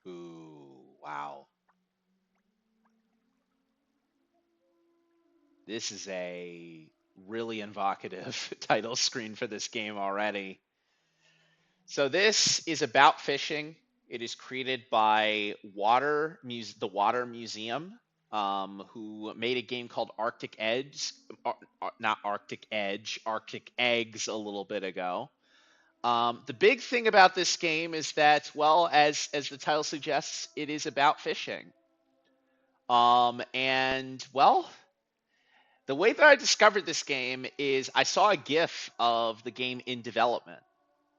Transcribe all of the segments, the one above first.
Ooh, wow. This is a really evocative title screen for this game already. So this is about fishing. It is created by the Water Museum, who made a game called Arctic Edge, not Arctic Edge, Arctic Eggs a little bit ago. The big thing about this game is that, well, as the title suggests, it is about fishing. And well, the way that I discovered this game is I saw a GIF of the game in development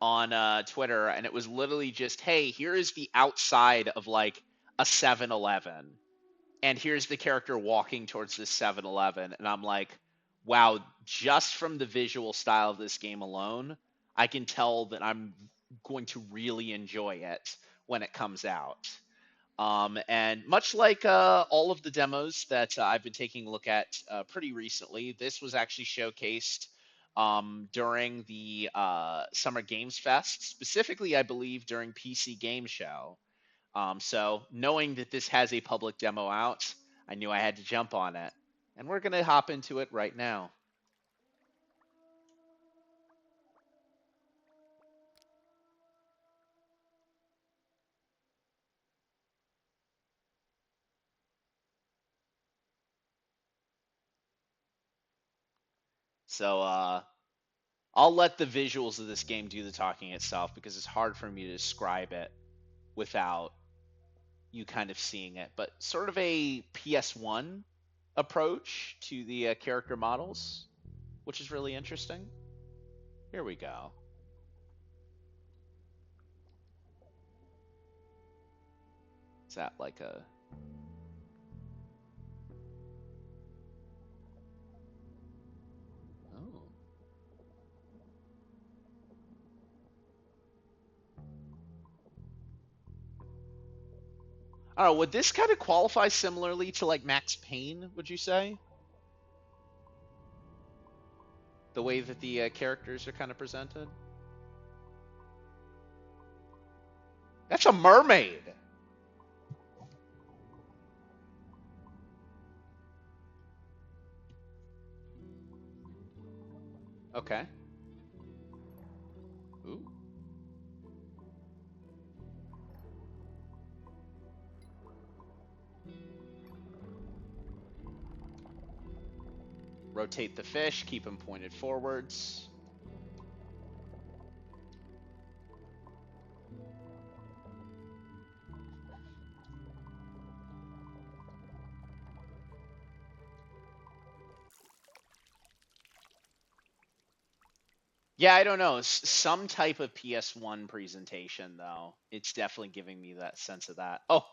on Twitter, and it was literally just, hey, here is the outside of like a 7-Eleven, and here's the character walking towards this 7-Eleven, and I'm like, wow, just from the visual style of this game alone, I can tell that I'm going to really enjoy it when it comes out. And much like all of the demos that I've been taking a look at pretty recently, this was actually showcased during the Summer Games Fest, specifically, I believe, during PC Game Show. So, knowing that this has a public demo out, I knew I had to jump on it. And we're going to hop into it right now. So, I'll let the visuals of this game do the talking itself because it's hard for me to describe it without you kind of seeing it, but sort of a PS1 approach to the character models, which is really interesting. Here we go. Is that like a... Oh. I don't know, would this kind of qualify similarly to like Max Payne, would you say? The way that the characters are kind of presented? That's a mermaid! Okay. Ooh. Rotate the fish, keep them pointed forwards. Yeah, I don't know. Some type of PS1 presentation, though. It's definitely giving me that sense of that. Oh,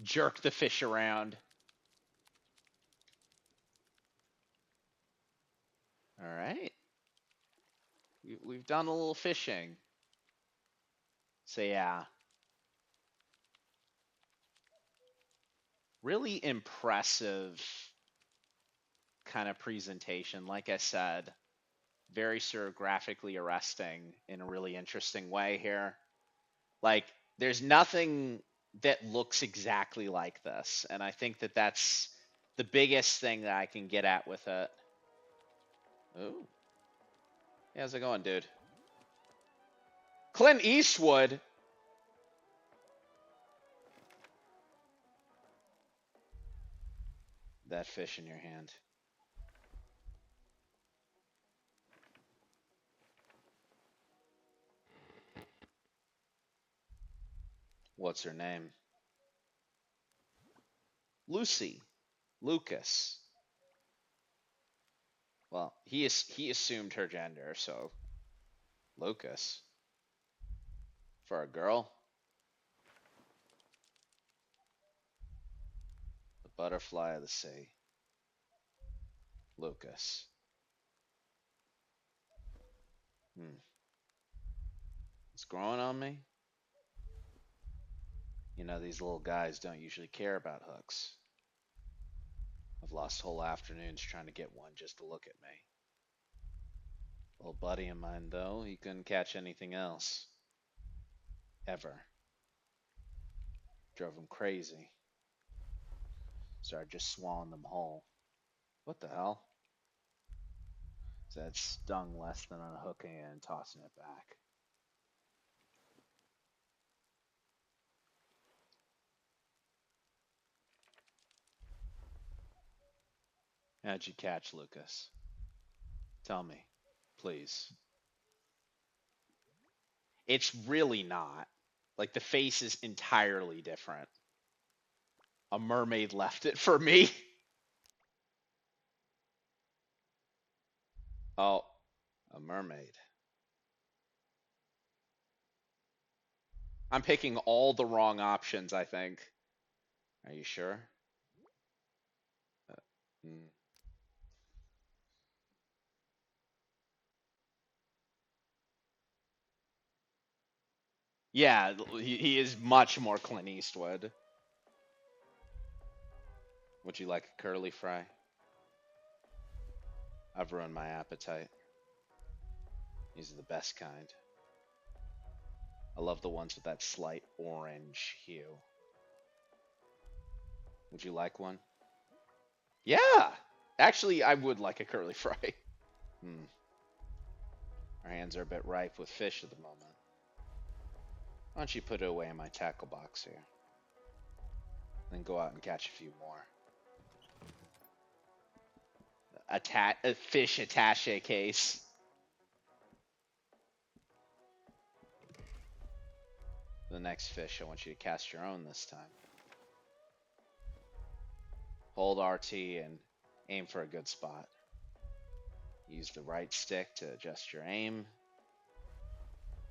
jerk the fish around. All right. We've done a little fishing. So, yeah. Really impressive kind of presentation. Like I said, very sort of graphically arresting in a really interesting way here. Like, there's nothing that looks exactly like this. And I think that that's the biggest thing that I can get at with it. Ooh. Hey, how's it going, dude? Clint Eastwood? That fish in your hand. What's her name? Lucy. Lucas. Well, he assumed her gender, so Lucas. For a girl. The butterfly of the sea. Lucas. Hmm. It's growing on me. You know, these little guys don't usually care about hooks. I've lost whole afternoons trying to get one just to look at me. Little buddy of mine, though, he couldn't catch anything else. ever. Drove him crazy. Started just swallowing them whole. What the hell? So that stung less than unhooking it and tossing it back. How'd you catch Lucas? Tell me, please. It's really not. Like, the face is entirely different. A mermaid left it for me. Oh, a mermaid. I'm picking all the wrong options, I think. Are you sure? Uh, mm. Yeah, he is much more Clint Eastwood. Would you like a curly fry? I've ruined my appetite. These are the best kind. I love the ones with that slight orange hue. Would you like one? Yeah! Actually, I would like a curly fry. Hmm. Our hands are a bit ripe with fish at the moment. Why don't you put it away in my tackle box here? Then go out and catch a few more. A fish attache case. The next fish, I want you to cast your own this time. Hold RT and aim for a good spot. Use the right stick to adjust your aim.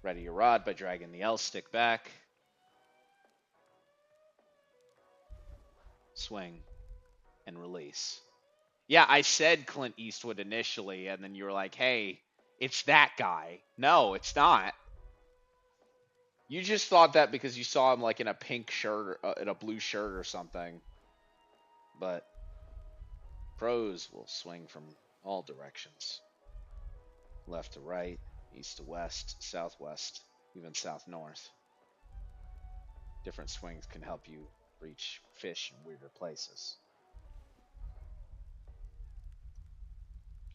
Ready your rod by dragging the L stick back. Swing and release. Yeah, I said Clint Eastwood initially, and then you were like, hey, it's that guy. No, it's not. You just thought that because you saw him like in a pink shirt, in a blue shirt or something. But pros will swing from all directions. Left to right, east to west, southwest, even south-north. Different swings can help you reach fish in weirder places.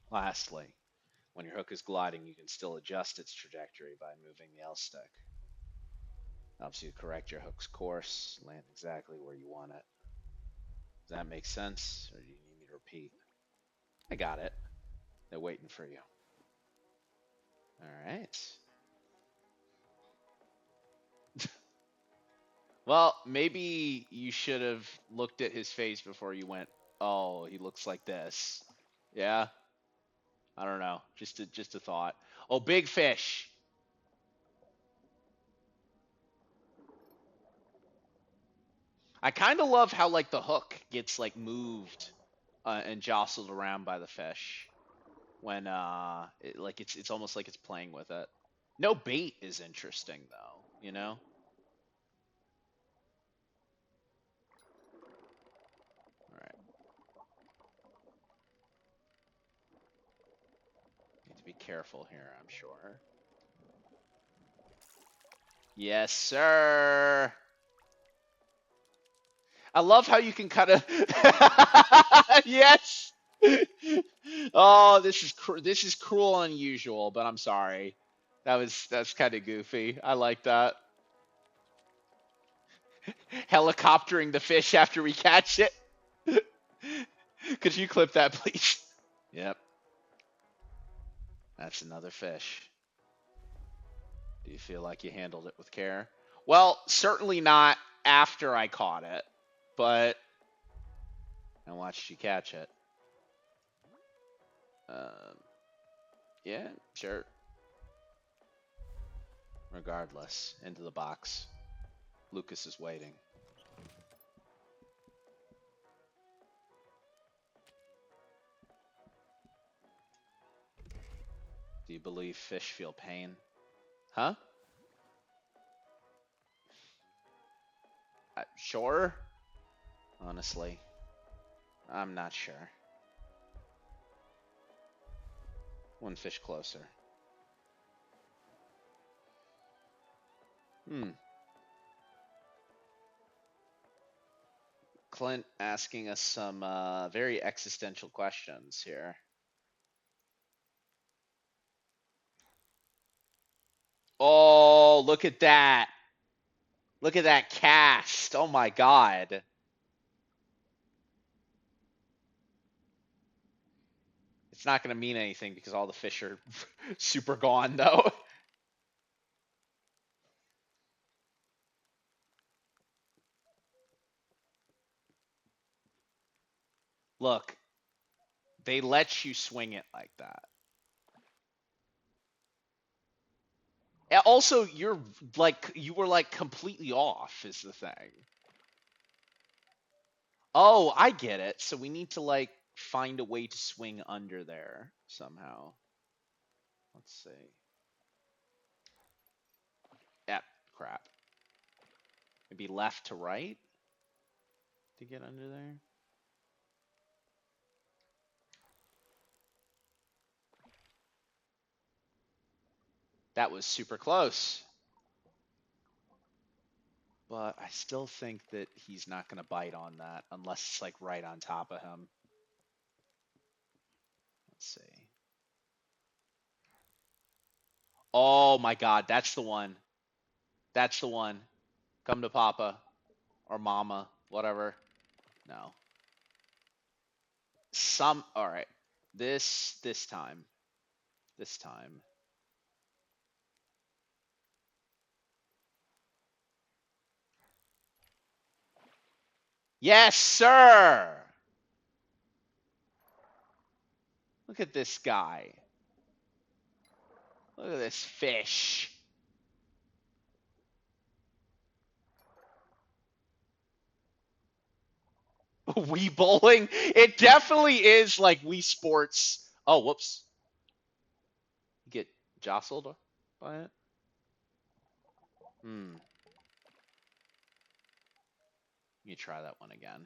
Lastly, when your hook is gliding, you can still adjust its trajectory by moving the L stick. Helps you correct your hook's course, land exactly where you want it. Does that make sense, or do you need me to repeat? I got it. They're waiting for you. All right. Well, maybe you should have looked at his face before you went, oh, he looks like this. Yeah? I don't know. Just a thought. Oh, big fish. I kind of love how like the hook gets like moved and jostled around by the fish when like it's almost like it's playing with it. No bait is interesting though, you know? All right. Need to be careful here, I'm sure. Yes, sir. I love how you can kind of yes. Oh, this is cruel and unusual, but I'm sorry. That's kind of goofy. I like that. Helicoptering the fish after we catch it. Could you clip that, please? Yep. That's another fish. Do you feel like you handled it with care? Well, certainly not after I caught it, but I watched you catch it. Um, yeah, sure. Regardless, into the box. Lucas is waiting. Do you believe fish feel pain? Huh? Sure. Honestly, I'm not sure. One fish closer. Clint asking us some very existential questions here. Oh, look at that. Look at that cast. Oh my God. It's not going to mean anything because all the fish are super gone, though. Look, they let you swing it like that. And also, you were like completely off, is the thing. Oh, I get it. So we need to like find a way to swing under there somehow. Let's see. Yep, crap. Maybe left to right to get under there. That was super close. But I still think that he's not going to bite on that unless it's like right on top of him. Let's see. Oh my God, that's the one. That's the one. Come to Papa or Mama, whatever. No. All right. This time. This time. Yes, sir. Look at this guy. Look at this fish. Wii bowling? It definitely is like Wii Sports. Oh, whoops. You get jostled by it? Hmm. You try that one again.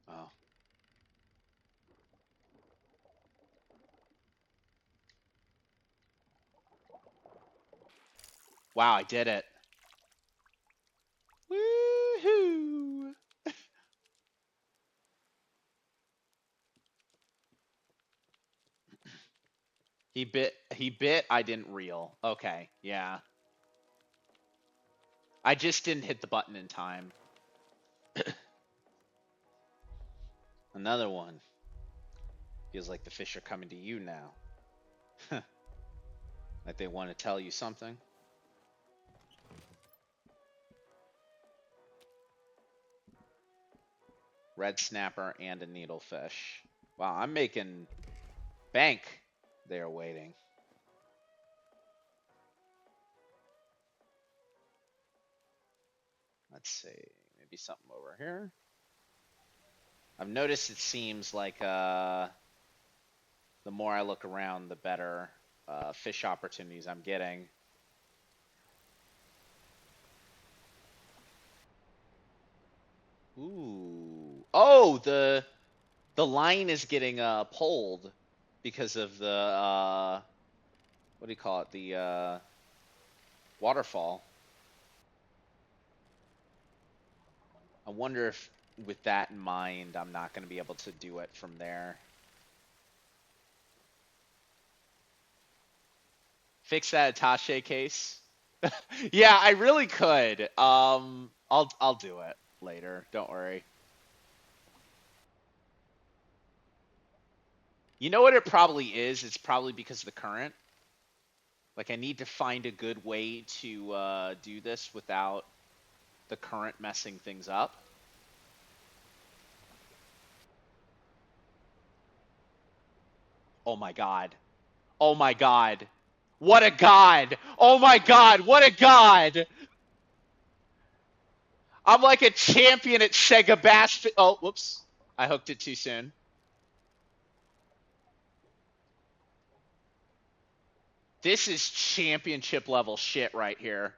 Oh. Wow, I did it. Woohoo! He bit, I didn't reel. Okay, yeah. I just didn't hit the button in time. Another one. Feels like the fish are coming to you now. Like they want to tell you something. Red snapper and a needlefish. Wow, I'm making bank. They are waiting. Let's see. Maybe something over here. I've noticed it seems like the more I look around, the better fish opportunities I'm getting. Ooh. Oh, the line is getting pulled because of the what do you call it? The waterfall. I wonder if with that in mind, I'm not going to be able to do it from there. Fix that attache case. Yeah, I really could. I'll do it later. Don't worry. You know what it probably is? It's probably because of the current. Like I need to find a good way to do this without the current messing things up. Oh my God. Oh my God. What a God. Oh my God. What a God. I'm like a champion at Sega Bass. Oh, whoops. I hooked it too soon. This is championship level shit right here.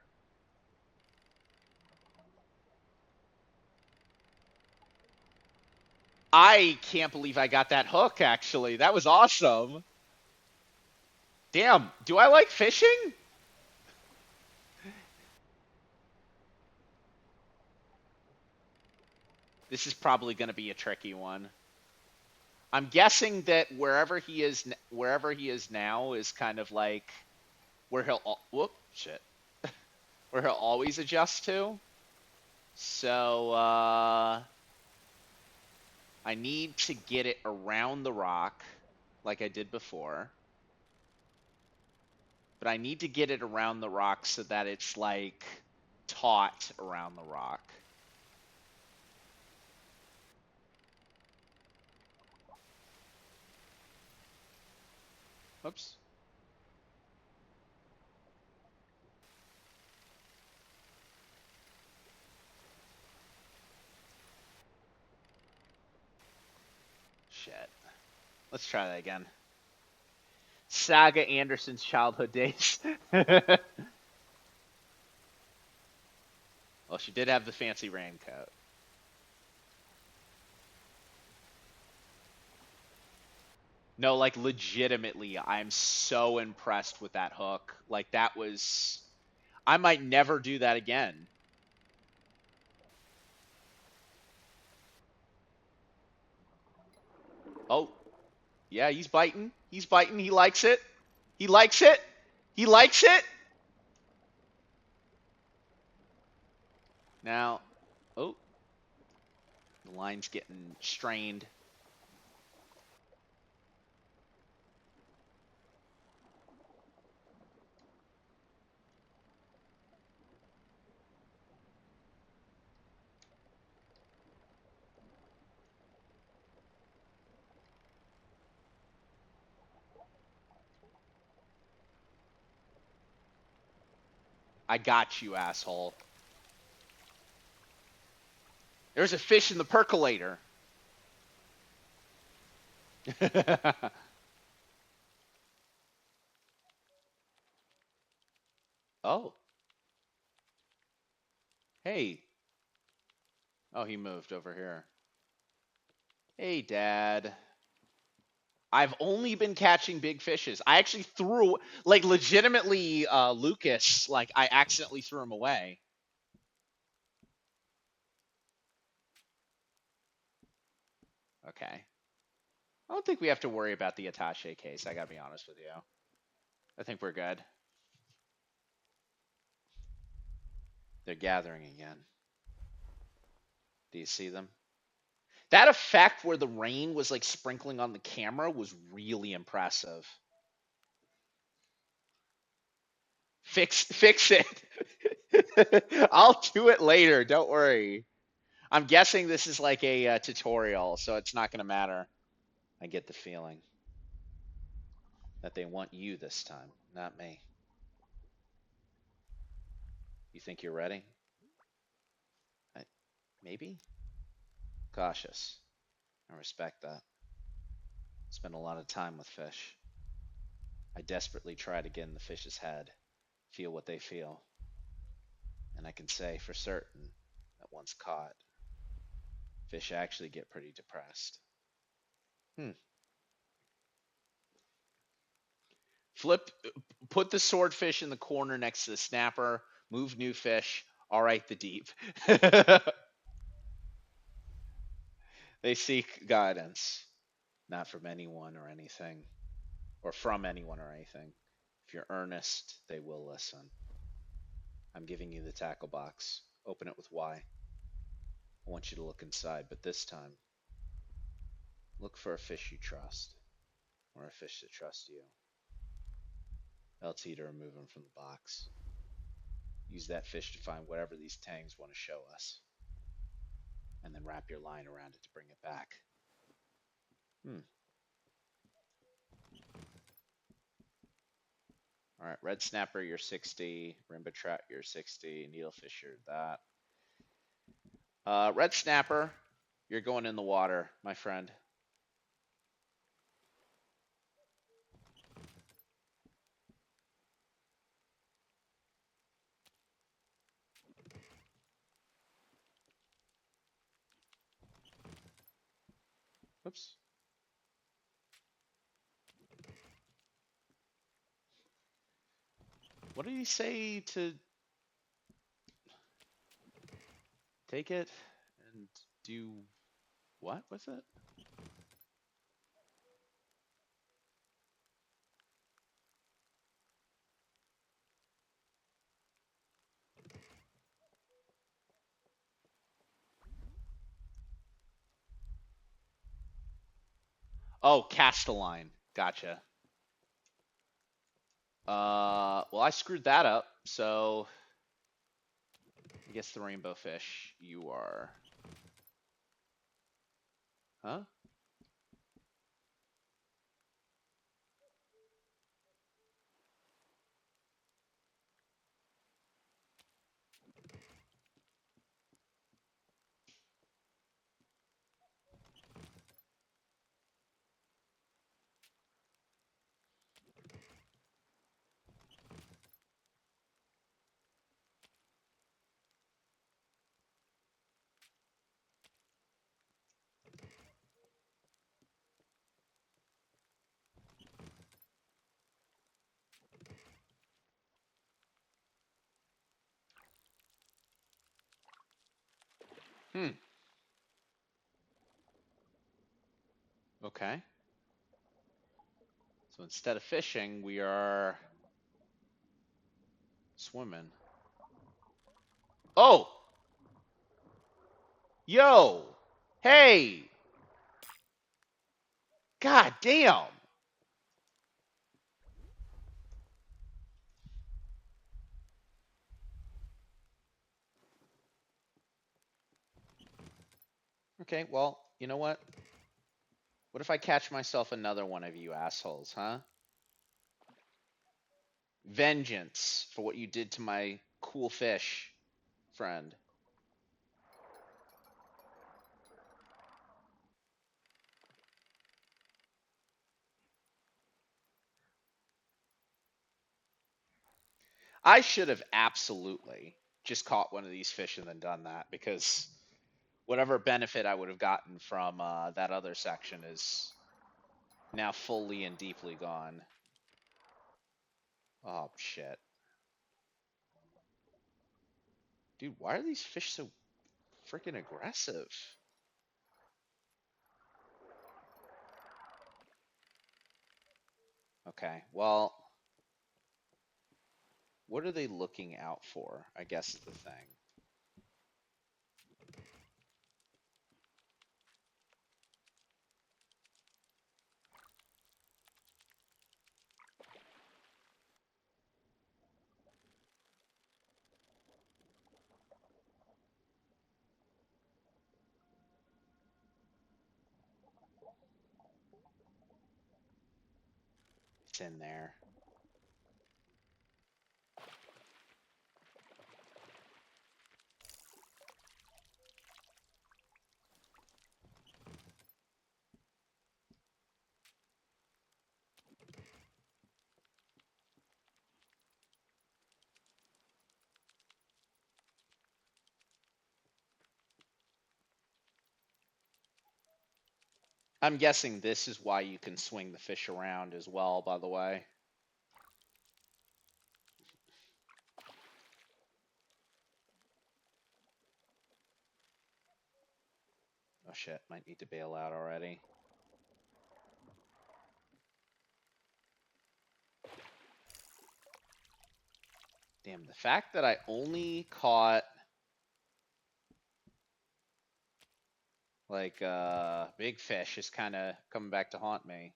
I can't believe I got that hook, actually. That was awesome. Damn, do I like fishing? This is probably going to be a tricky one. I'm guessing that wherever he is now is kind of like where whoop, shit. Where he'll always adjust to. So, I need to get it around the rock like I did before. But I need to get it around the rock so that it's like taut around the rock. Oops. Shit. Let's try that again. Saga Anderson's childhood days. Well, she did have the fancy raincoat. No, like legitimately, I'm so impressed with that hook. Like that was I might never do that again. Oh, yeah, he's biting. He's biting. He likes it. He likes it. He likes it. Now, oh, the line's getting strained. I got you, asshole. There's a fish in the percolator. Oh, hey. Oh, he moved over here. Hey, Dad. I've only been catching big fishes. I actually threw, like, legitimately, Lucas, like, I accidentally threw him away. Okay. I don't think we have to worry about the attaché case, I gotta be honest with you. I think we're good. They're gathering again. Do you see them? That effect where the rain was, like, sprinkling on the camera was really impressive. Fix it. I'll do it later, don't worry. I'm guessing this is like a tutorial, so it's not going to matter. I get the feeling that they want you this time, not me. You think you're ready? I, maybe? Cautious. I respect that. Spend a lot of time with fish. I desperately try to get in the fish's head, feel what they feel. And I can say for certain that once caught, fish actually get pretty depressed. Hmm. Flip, put the swordfish in the corner next to the snapper, move new fish. All right, the deep. They seek guidance, not from anyone or anything, or from anyone or anything. If you're earnest, they will listen. I'm giving you the tackle box. Open it with Y. I want you to look inside, but this time, look for a fish you trust, or a fish that trusts you. LT to remove him from the box. Use that fish to find whatever these tangs want to show us, and then wrap your line around it to bring it back. All right, red snapper, you're 60. Rimba trout, you're 60. Needlefish, you're that. Red snapper, you're going in the water, my friend. Oops. What did he say to take it and do what with it? Oh, Castelline. Gotcha. Well, I screwed that up, so I guess the rainbow fish. You are, huh? Hmm. Okay. So instead of fishing, we are swimming. Oh, yo, hey, god damn. Okay, well, you know what? What if I catch myself another one of you assholes, huh? Vengeance for what you did to my cool fish friend. I should have absolutely just caught one of these fish and then done that because whatever benefit I would have gotten from that other section is now fully and deeply gone. Oh, shit. Dude, why are these fish so freaking aggressive? Okay, well, what are they looking out for? I guess is the thing. It's in there. I'm guessing this is why you can swing the fish around as well, by the way. Oh shit, might need to bail out already. Damn, the fact that I only caught like big fish is kind of coming back to haunt me.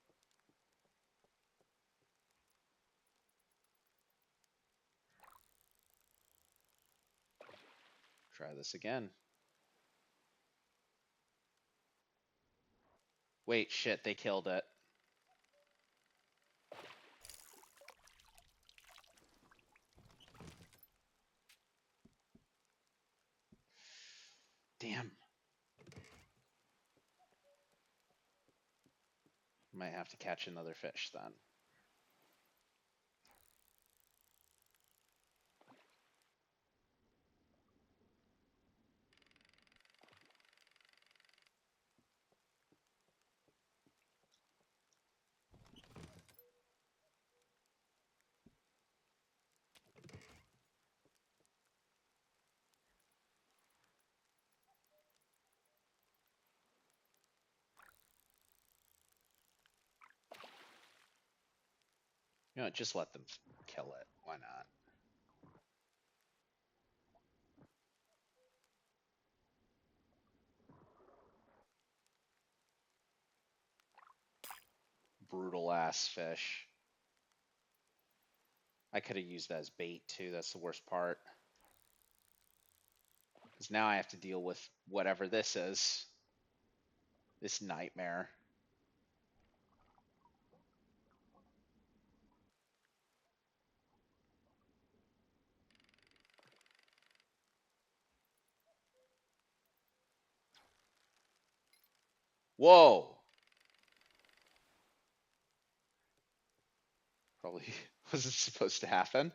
Try this again. Wait, shit, they killed it. Damn. Might have to catch another fish then. You know, just let them kill it. Why not? Brutal ass fish. I could have used that as bait too. That's the worst part. Because now I have to deal with whatever this is. This nightmare. Whoa! Probably wasn't supposed to happen.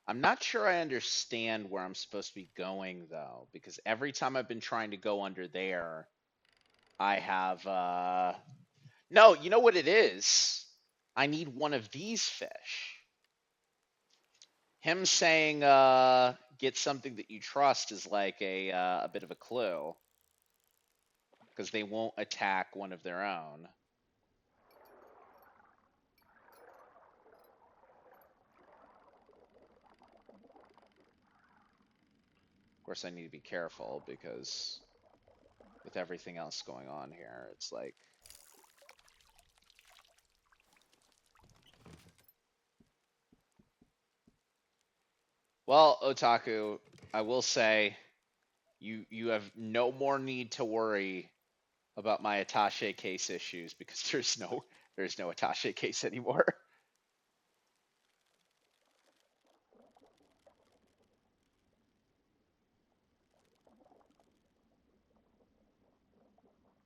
I'm not sure I understand where I'm supposed to be going though, because every time I've been trying to go under there, I have no, you know what it is? I need one of these fish. Him saying get something that you trust is like a bit of a clue because they won't attack one of their own. Of course, I need to be careful because with everything else going on here, it's like well, Otaku, I will say you have no more need to worry about my attaché case issues because there's no attaché case anymore.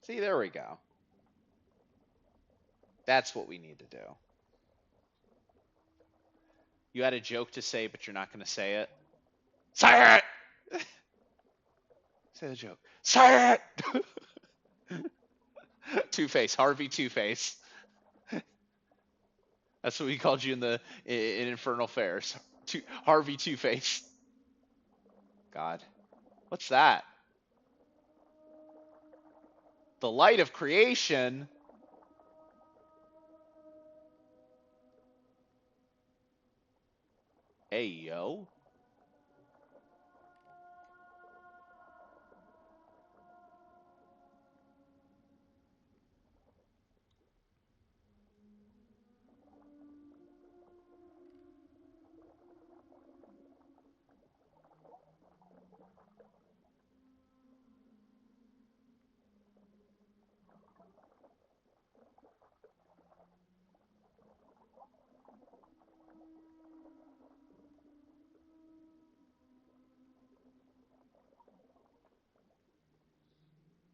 See, there we go. That's what we need to do. You had a joke to say, but you're not going to say it. Say it! Say the joke. Say it! Two-Face. Harvey Two-Face. That's what we called you in Infernal Fairs. Harvey Two-Face. God. What's that? The light of creation? Hey, yo.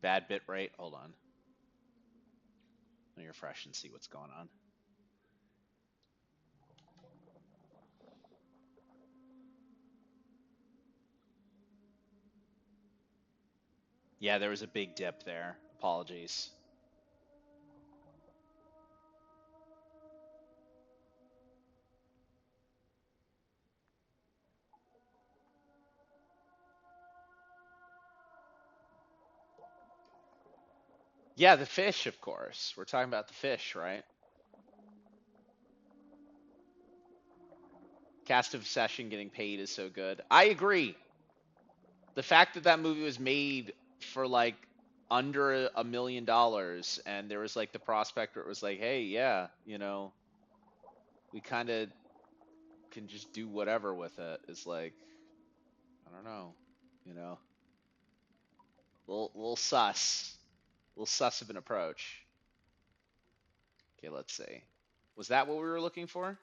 Bad bit rate. Hold on. Let me refresh and see what's going on. Yeah, there was a big dip there. Apologies. Yeah, the fish, of course. We're talking about the fish, right? Cast of Session getting paid is so good. I agree. The fact that that movie was made for like under $1 million and there was like the prospect where it was like, hey, yeah, you know, we kind of can just do whatever with it. It's like, I don't know, you know, little sus, little sus of an approach. Okay, let's see. Was that what we were looking for?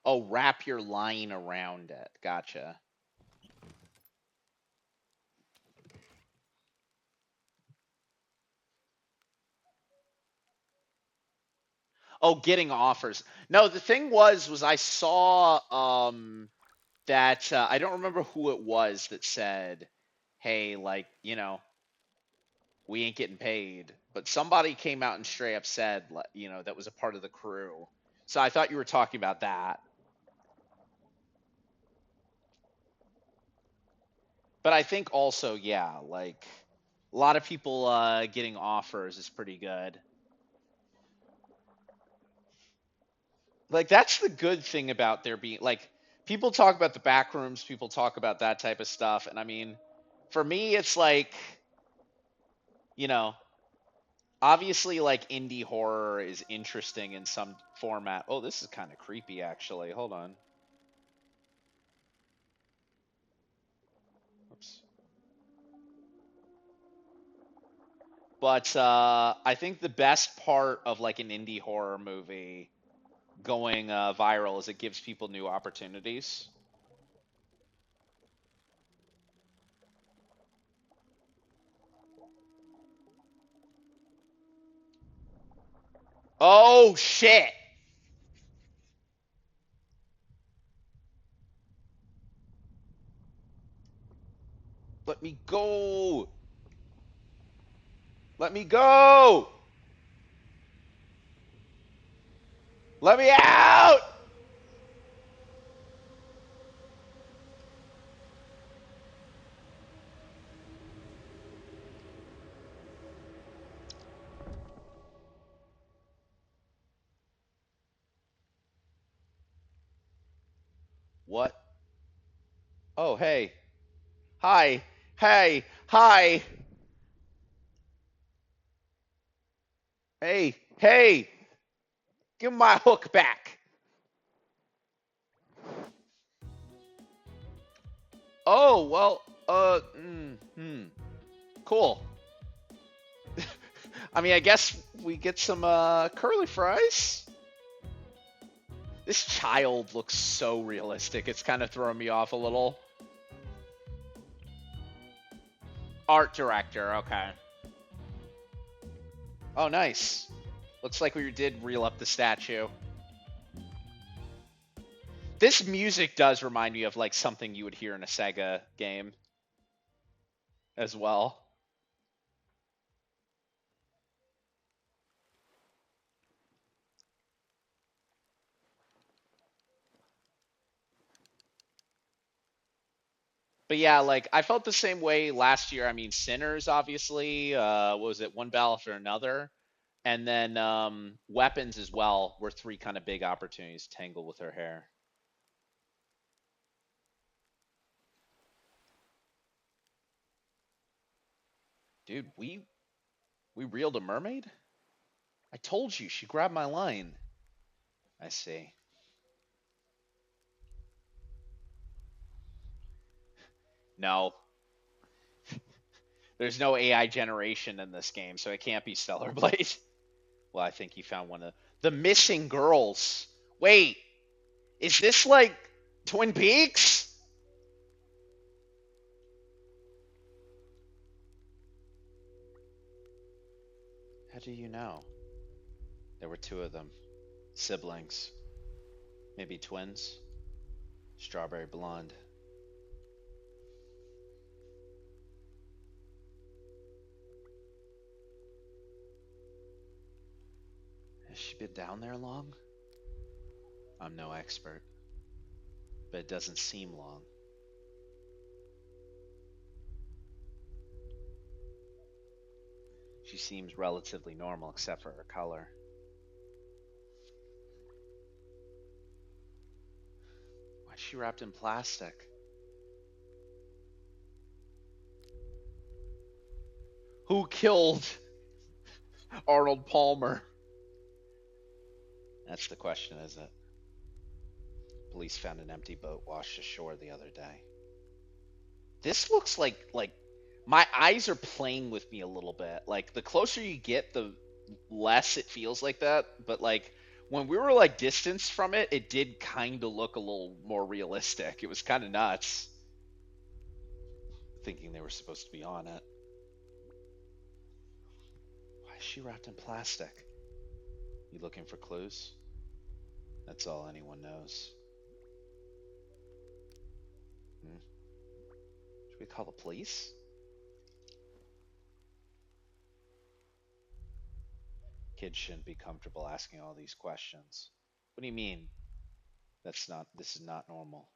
Oh, wrap your line around it. Gotcha. Oh, getting offers. No, the thing was I saw that I don't remember who it was that said, "Hey, like, we ain't getting paid." But somebody came out and straight up said, that was a part of the crew. So I thought you were talking about that. But I think also, yeah, like a lot of people getting offers is pretty good. Like that's the good thing about there being like people talk about the back rooms, people talk about that type of stuff, and I mean, for me, it's like you know, obviously like indie horror is interesting in some format. Oh, this is kind of creepy actually. Hold on. Oops. But I think the best part of like an indie horror movie going viral is it gives people new opportunities. Oh shit! Let me go! Let me go! Let me out! What? Oh, hey. Hi. Hey. Hi. Hey. Hey. Give my hook back. Oh, well, cool. I mean, I guess we get some curly fries. This child looks so realistic. It's kind of throwing me off a little. Art director, okay. Oh, nice. Looks like we did reel up the statue. This music does remind me of like something you would hear in a Sega game as well. But yeah, like I felt the same way last year. I mean, Sinners, obviously. What was it? One Battle After Another, and then Weapons as well were three kind of big opportunities. Tangled with her hair, dude. We reeled a mermaid. I told you she grabbed my line. I see. No, there's no AI generation in this game, so it can't be Stellar Blade. Well, I think you found one of the missing girls. Wait, is this like Twin Peaks? How do you know? There were two of them. Siblings. Maybe twins. Strawberry blonde. Has she been down there long? I'm no expert, but it doesn't seem long. She seems relatively normal except for her color. Why's she wrapped in plastic? Who killed Arnold Palmer? That's the question, isn't it? Police found an empty boat washed ashore the other day. This looks like my eyes are playing with me a little bit. Like the closer you get, the less it feels like that. But like when we were like distanced from it, it did kind of look a little more realistic. It was kind of nuts, thinking they were supposed to be on it. Why is she wrapped in plastic? You looking for clues? That's all anyone knows. Should we call the police? Kids shouldn't be comfortable asking all these questions. What do you mean? This is not normal.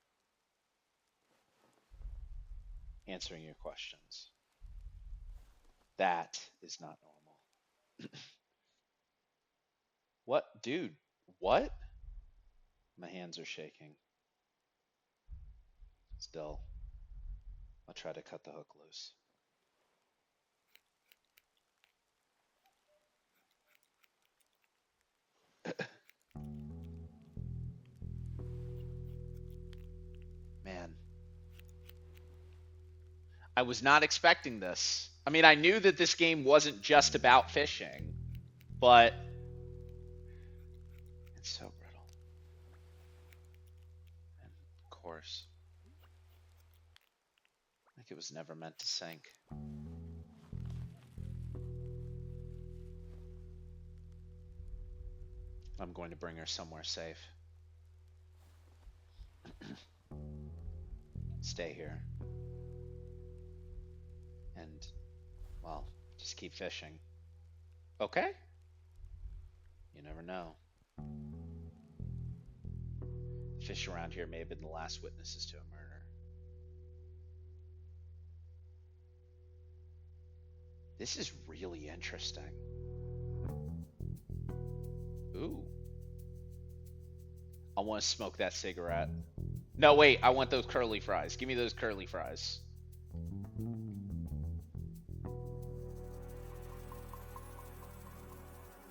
Answering your questions. That is not normal. What? Dude, what? My hands are shaking. Still, I'll try to cut the hook loose. Man, I was not expecting this. I mean, I knew that this game wasn't just about fishing, but it's so brittle. And of course, like it was never meant to sink. I'm going to bring her somewhere safe. Stay here. And, well, just keep fishing. Okay? You never know. Fish around here may have been the last witnesses to a murder. This is really interesting. Ooh. I want to smoke that cigarette. No, wait, I want those curly fries. Give me those curly fries.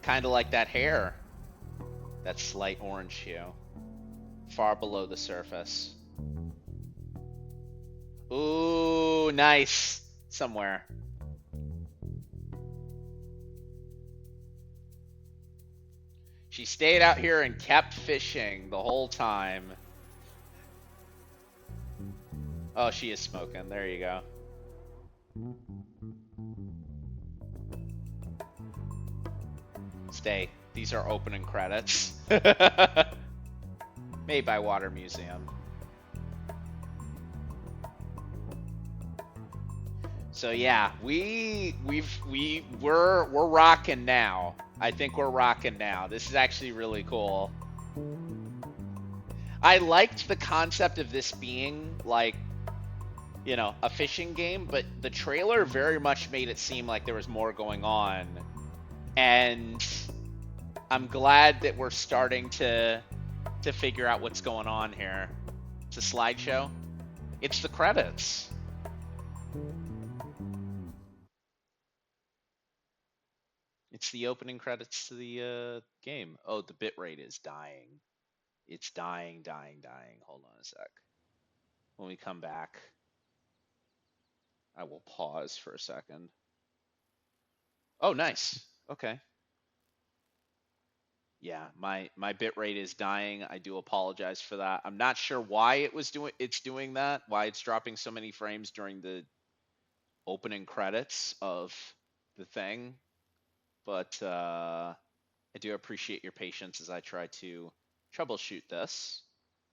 Kind of like that hair. That slight orange hue. Far below the surface. Ooh, nice. Somewhere. She stayed out here and kept fishing the whole time. Oh, she is smoking. There you go. Stay. These are opening credits. Made by Water Museum. So yeah, we're rocking now. I think we're rocking now. This is actually really cool. I liked the concept of this being like, you know, a fishing game, but the trailer very much made it seem like there was more going on. And I'm glad that we're starting to figure out what's going on here. It's a slideshow. It's the credits. It's the opening credits to the game. Oh, the bitrate is dying. It's dying. Hold on a sec. When we come back, I will pause for a second. Oh, nice. Okay. Yeah, my bitrate is dying. I do apologize for that. I'm not sure why it's doing that, why it's dropping so many frames during the opening credits of the thing. But I do appreciate your patience as I try to troubleshoot this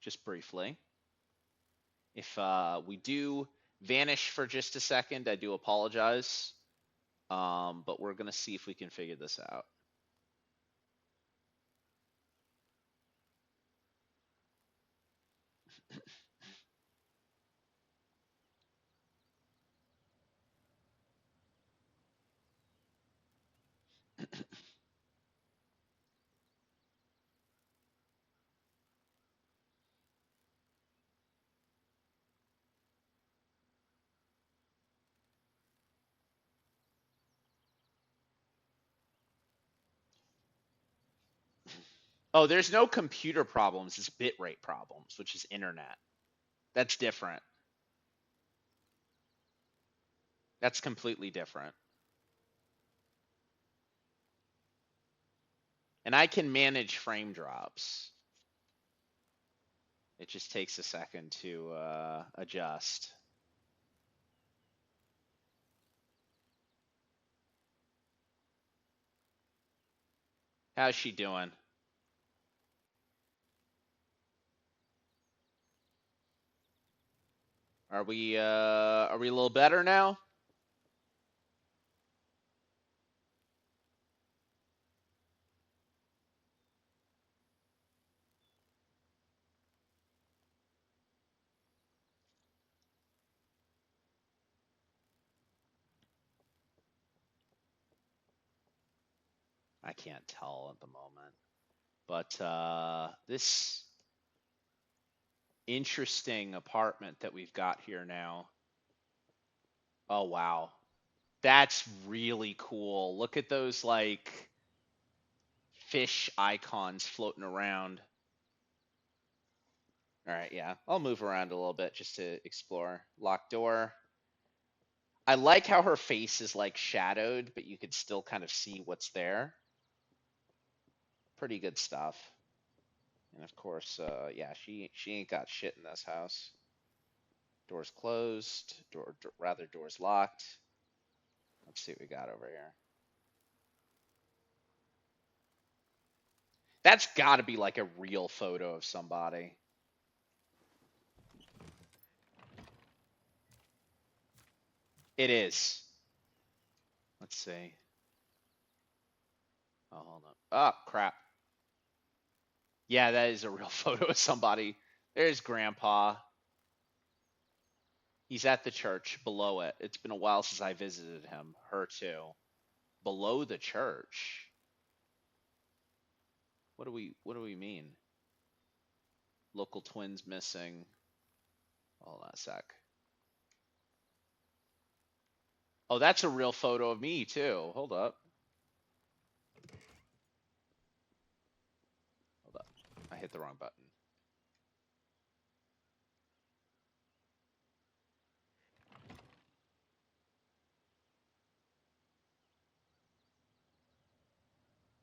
just briefly. If we do vanish for just a second, I do apologize. But we're going to see if we can figure this out. Oh, there's no computer problems. It's bitrate problems, which is internet. That's different. That's completely different. And I can manage frame drops. It just takes a second to adjust. How's she doing? Are we a little better now? I can't tell at the moment. But this interesting apartment that we've got here now. Oh wow. That's really cool. Look at those like fish icons floating around. All right, yeah. I'll move around a little bit just to explore. Locked door. I like how her face is like shadowed, but you could still kind of see what's there. Pretty good stuff. And of course, yeah, she ain't got shit in this house. Door's closed. Rather, door's locked. Let's see what we got over here. That's got to be like a real photo of somebody. It is. Let's see. Oh, hold on. Oh, crap. Yeah, that is a real photo of somebody. There's Grandpa. He's at the church below it. It's been a while since I visited him. Her too. Below the church. What do we mean? Local twins missing. Hold on a sec. Oh, that's a real photo of me too. Hold up. Hold up. I hit the wrong button.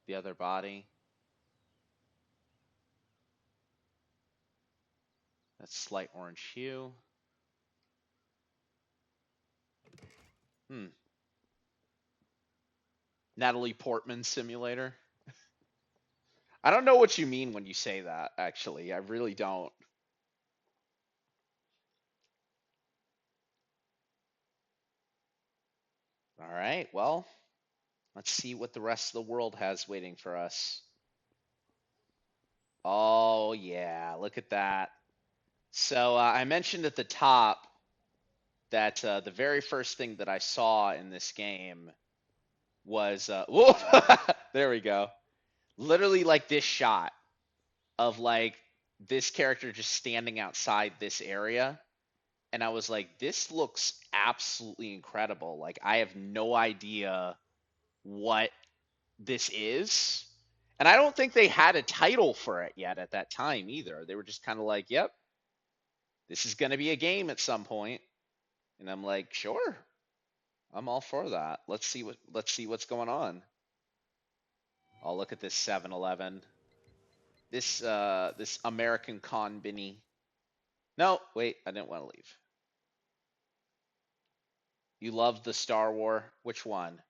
The other body. That's slight orange hue. Natalie Portman simulator. I don't know what you mean when you say that, actually. I really don't. All right, well, let's see what the rest of the world has waiting for us. Oh, yeah, look at that. So I mentioned at the top that the very first thing that I saw in this game was, whoa, there we go. Literally like this shot of like this character just standing outside this area. And I was like, this looks absolutely incredible. Like, I have no idea what this is. And I don't think they had a title for it yet at that time either. They were just kind of like, yep, this is going to be a game at some point. And I'm like, sure. I'm all for that. Let's see what's going on. Oh, look at this 7-Eleven. This American Con Binny. No, wait, I didn't want to leave. You loved the Star Wars. Which one?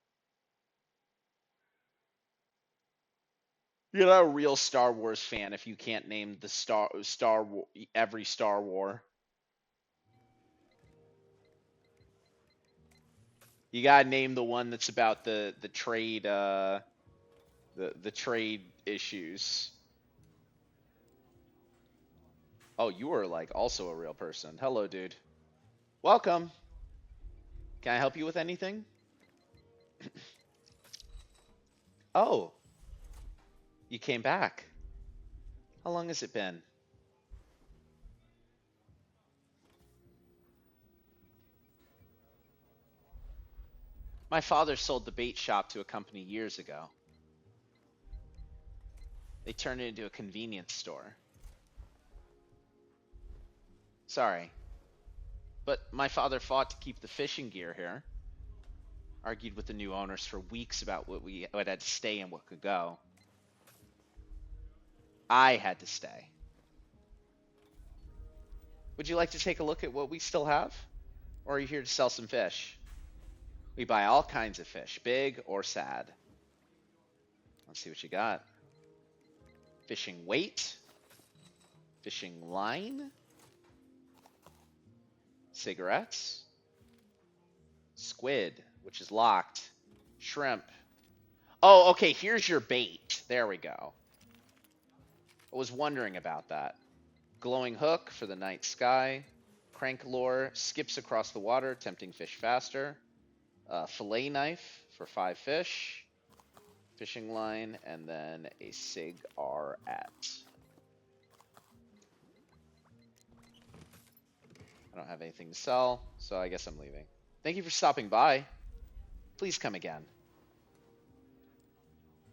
You're not a real Star Wars fan if you can't name the every Star War. You gotta name the one that's about the trade the trade issues. Oh, you are like also a real person. Hello, dude. Welcome. Can I help you with anything? Oh, you came back. How long has it been? My father sold the bait shop to a company years ago. They turned it into a convenience store. Sorry. But my father fought to keep the fishing gear here. Argued with the new owners for weeks about what had to stay and what could go. I had to stay. Would you like to take a look at what we still have? Or are you here to sell some fish? We buy all kinds of fish, big or sad. Let's see what you got. Fishing weight, fishing line, cigarettes, squid, which is locked, shrimp. Oh, okay, here's your bait. There we go. I was wondering about that. Glowing hook for the night sky. Crank lure skips across the water, tempting fish faster. Fillet knife for 5 fish. Fishing line, and then a cigarette. I don't have anything to sell, so I guess I'm leaving. Thank you for stopping by. Please come again.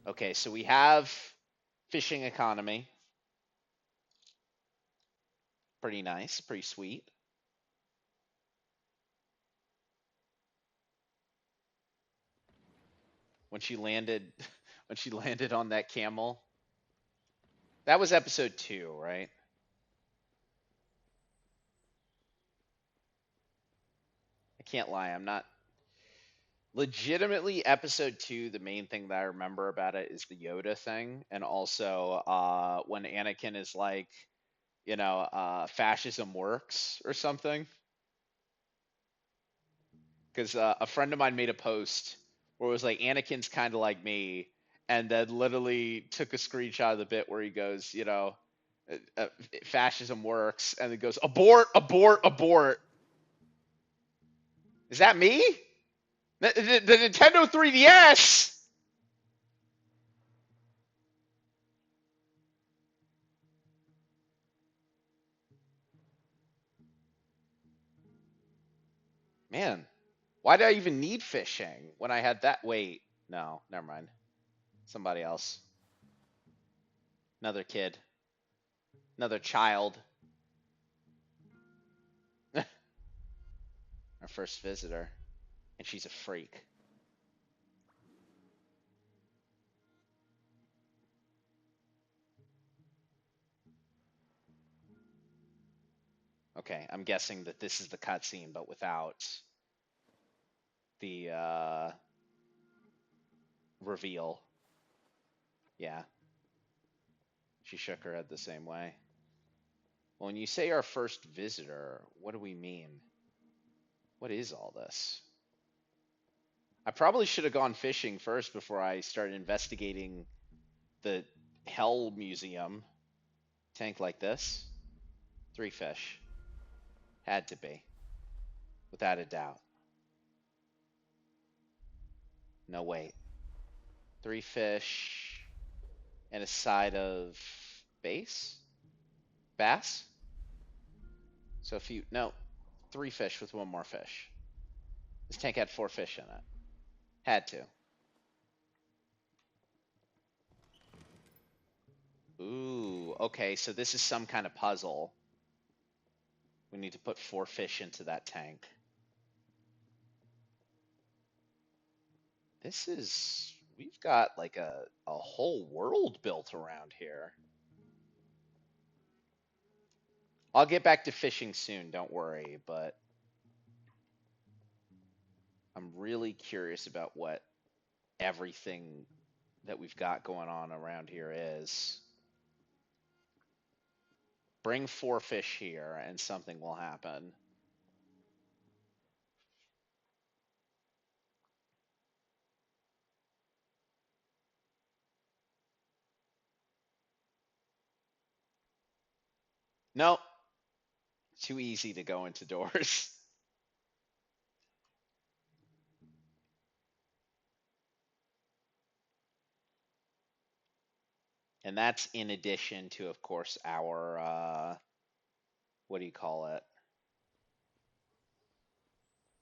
Okay, so we have fishing economy. Pretty nice, pretty sweet. When she landed on that camel. That was episode 2, right? I can't lie, I'm not legitimately episode 2. The main thing that I remember about it is the Yoda thing, and also when Anakin is like, fascism works or something. Because a friend of mine made a post where it was like Anakin's kind of like me, and then literally took a screenshot of the bit where he goes, fascism works, and it goes abort, abort, abort. Is that me? The Nintendo 3DS. Man, why did I even need fishing when I had that? Wait, no, never mind. Somebody else. Another kid. Another child. Our first visitor. And she's a freak. Okay, I'm guessing that this is the cutscene, but without the reveal. Yeah. She shook her head the same way. Well, when you say our first visitor, what do we mean? What is all this? I probably should have gone fishing first before I started investigating the Hell Museum. Tank like this. 3 fish. Had to be. Without a doubt. No, wait. 3 fish and a side of bass. So if you, no, 3 fish with 1 more fish. This tank had 4 fish in it. Had to. Ooh, okay, so this is some kind of puzzle. We need to put 4 fish into that tank. We've got like a whole world built around here. I'll get back to fishing soon, don't worry, but I'm really curious about what everything that we've got going on around here is. Bring 4 fish here and something will happen. Nope. Too easy to go into doors. And that's in addition to, of course, our, what do you call it?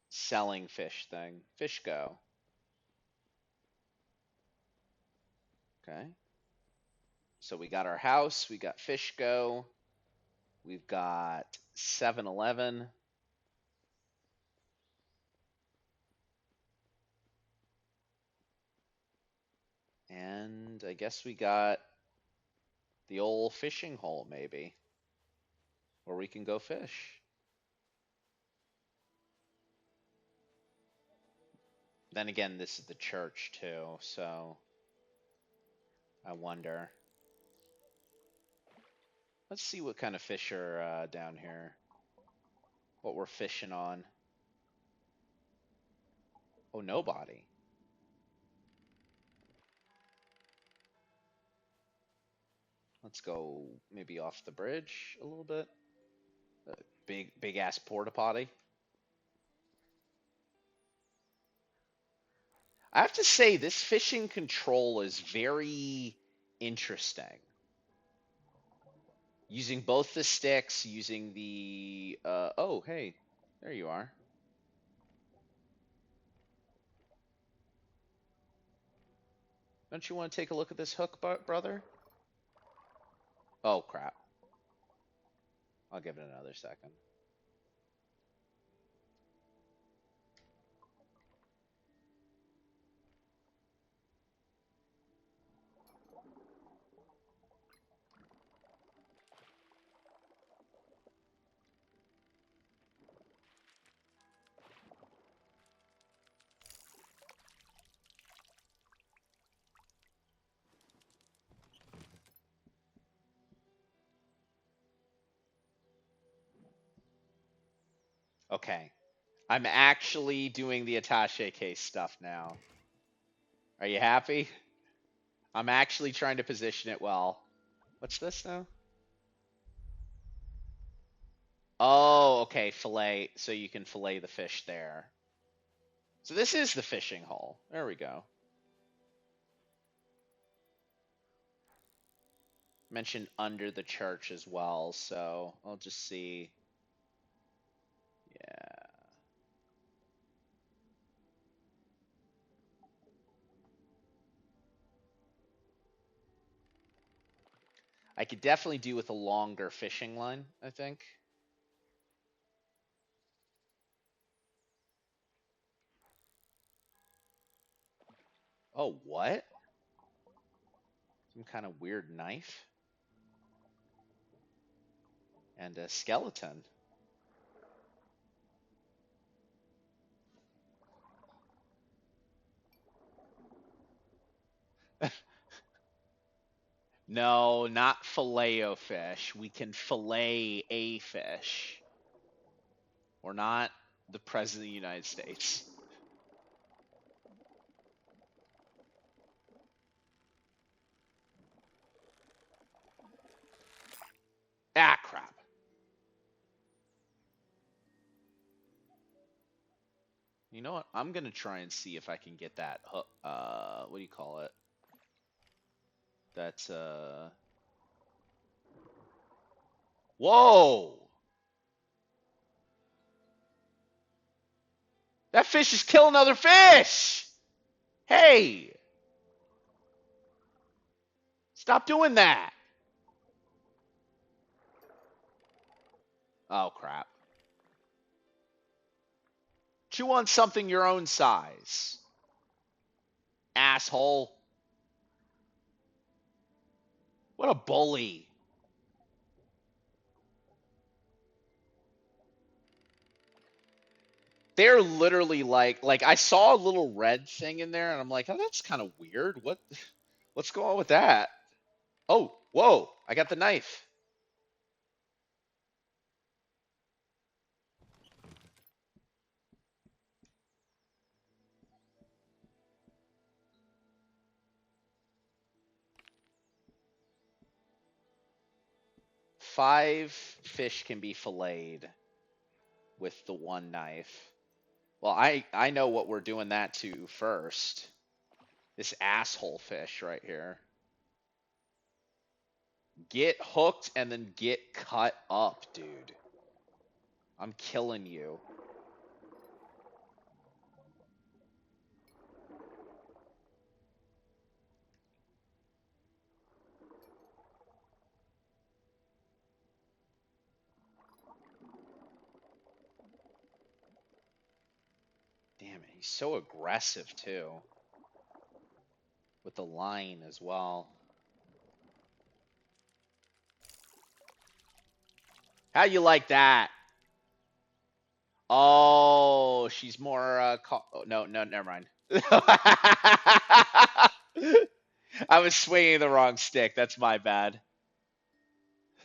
Selling fish thing. Fish go. Okay. So we got our house, we got Fish Go, we've got 7-Eleven. And I guess we got The old fishing hole, maybe, where we can go fish. Then again, this is the church too, so I wonder. Let's see what kind of fish are down here. What we're fishing on. Oh, nobody. Let's go maybe off the bridge a little bit. Big ass porta potty. I have to say, this fishing control is very interesting. Using both the sticks, using the oh, hey, there you are. Don't you want to take a look at this hook, brother? Oh, crap. I'll give it another second. Okay. I'm actually doing the attaché case stuff now. Are you happy? I'm actually trying to position it well. What's this now? Oh, okay, fillet. So you can fillet the fish there. So this is the fishing hole. There we go. Mentioned under the church as well, so I'll just see. Yeah. I could definitely do with a longer fishing line, I think. Oh, what? Some kind of weird knife? And a skeleton. No, not filet-o-fish. We can fillet a fish. We're not the President of the United States. Ah, crap. You know what? I'm going to try and see if I can get that hook. What do you call it? That's, Whoa! That fish is killing other fish! Hey! Stop doing that! Oh, crap. Chew on something your own size. Asshole. What a bully. They're literally like I saw a little red thing in there and I'm like, oh, that's kind of weird. What's going on with that? Oh, whoa, I got the knife. Five fish can be filleted with the one knife. Well, I know what we're doing that to first. This asshole fish right here. Get hooked and then get cut up, dude. I'm killing you. Damn it, he's so aggressive too. With the line as well. How you like that? Oh, she's more oh, no, no, never mind. I was swinging the wrong stick. That's my bad.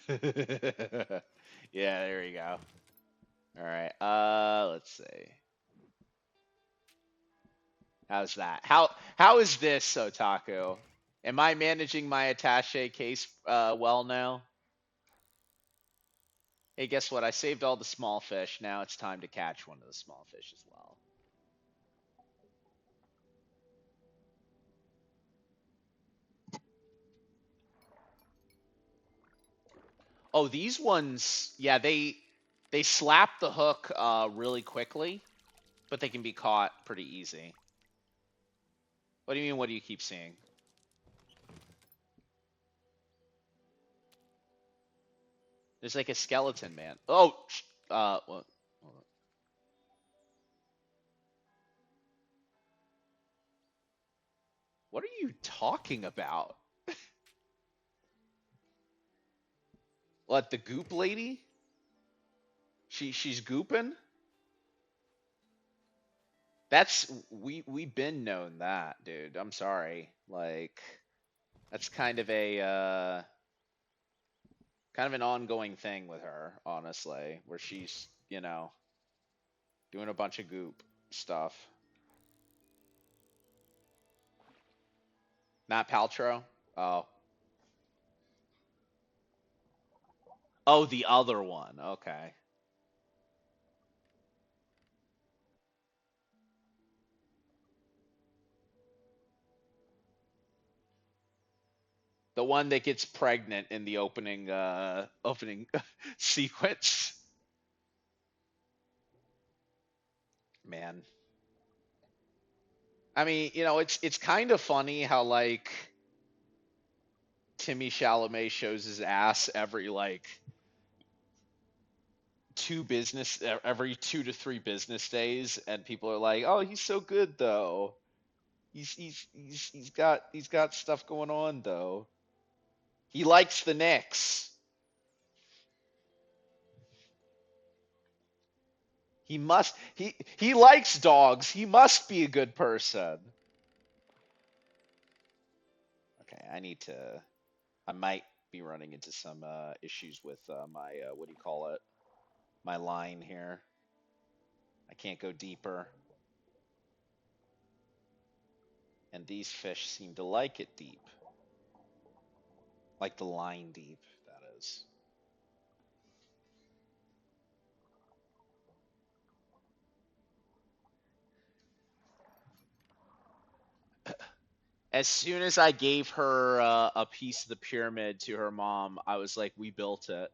Yeah, there you go. All right. Let's see. How's that? How is this, Otaku? Am I managing my attaché case well now? Hey, guess what? I saved all the small fish. Now it's time to catch one of the small fish as well. Oh, these ones, yeah, they slap the hook really quickly, but they can be caught pretty easy. What do you mean? What do you keep seeing? There's like a skeleton man. Oh, what? What are you talking about? What, the goop lady? She's gooping? That's we been known that, dude. I'm sorry. Like that's kind of an ongoing thing with her, honestly, where she's, doing a bunch of goop stuff. Not Paltrow? Oh. Oh, the other one. Okay. The one that gets pregnant in the opening sequence. Man. I mean, it's kind of funny how like Timmy Chalamet shows his ass every 2 to 3 business days, and people are like, "Oh, he's so good though. He's got stuff going on though. He likes the Knicks. He likes dogs. He must be a good person." Okay, I might be running into some issues with my what do you call it? My line here. I can't go deeper. And these fish seem to like it deep. Like the line deep, that is. As soon as I gave her a piece of the pyramid to her mom, I was like, we built it.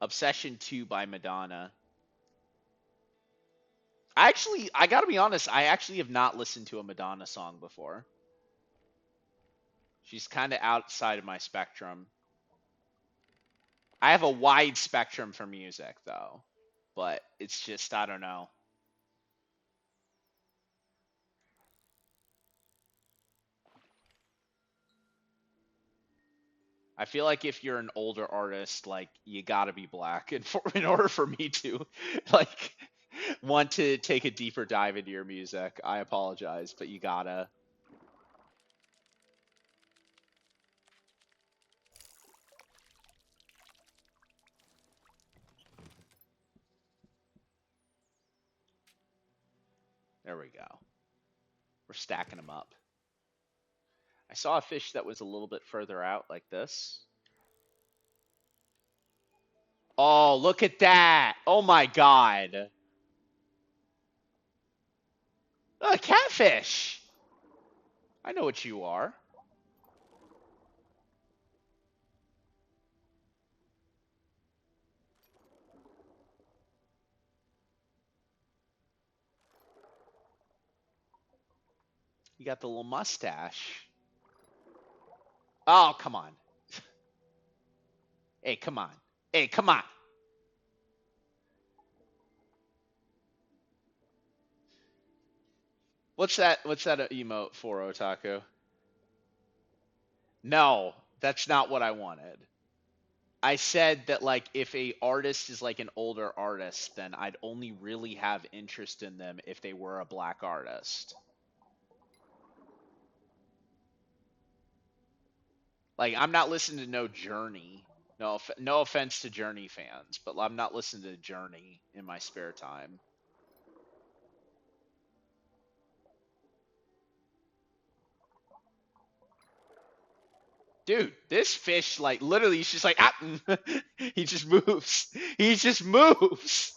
Obsession 2 by Madonna. I gotta be honest, I actually have not listened to a Madonna song before. She's kind of outside of my spectrum. I have a wide spectrum for music, though. But it's just, I don't know. I feel like if you're an older artist, like, you gotta be black in order for me to, like, want to take a deeper dive into your music. I apologize, but you gotta. There we go. We're stacking them up. I saw a fish that was a little bit further out, like this. Oh, look at that! Oh my god! A catfish! I know what you are. You got the little mustache. Oh, come on. Hey, come on. Hey, come on. What's that emote for, Otaku? No, that's not what I wanted. I said that like if a artist is like an older artist, then I'd only really have interest in them if they were a black artist. Like I'm not listening to no Journey. No offense to Journey fans, but I'm not listening to Journey in my spare time. Dude, this fish like literally he's just like ah, he just moves. He just moves.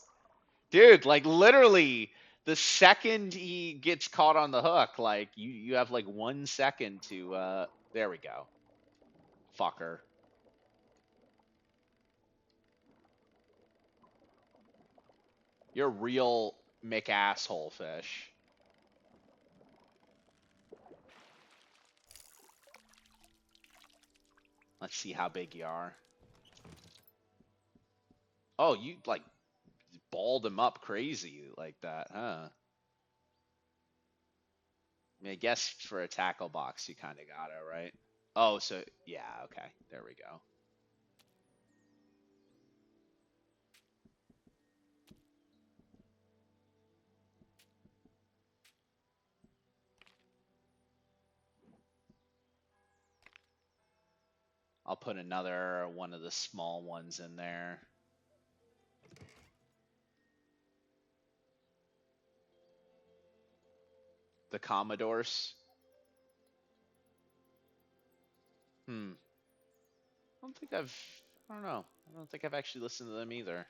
Dude, like literally the second he gets caught on the hook, like you have like 1 second to there we go. Fucker. You're a real McAsshole fish. Let's see how big you are. Oh, you like balled him up crazy like that, huh? I mean, I guess for a tackle box, you kind of got it, right? Oh, so yeah, okay. There we go. I'll put another one of the small ones in there. The Commodores. I don't think I don't know. I don't think I've actually listened to them either.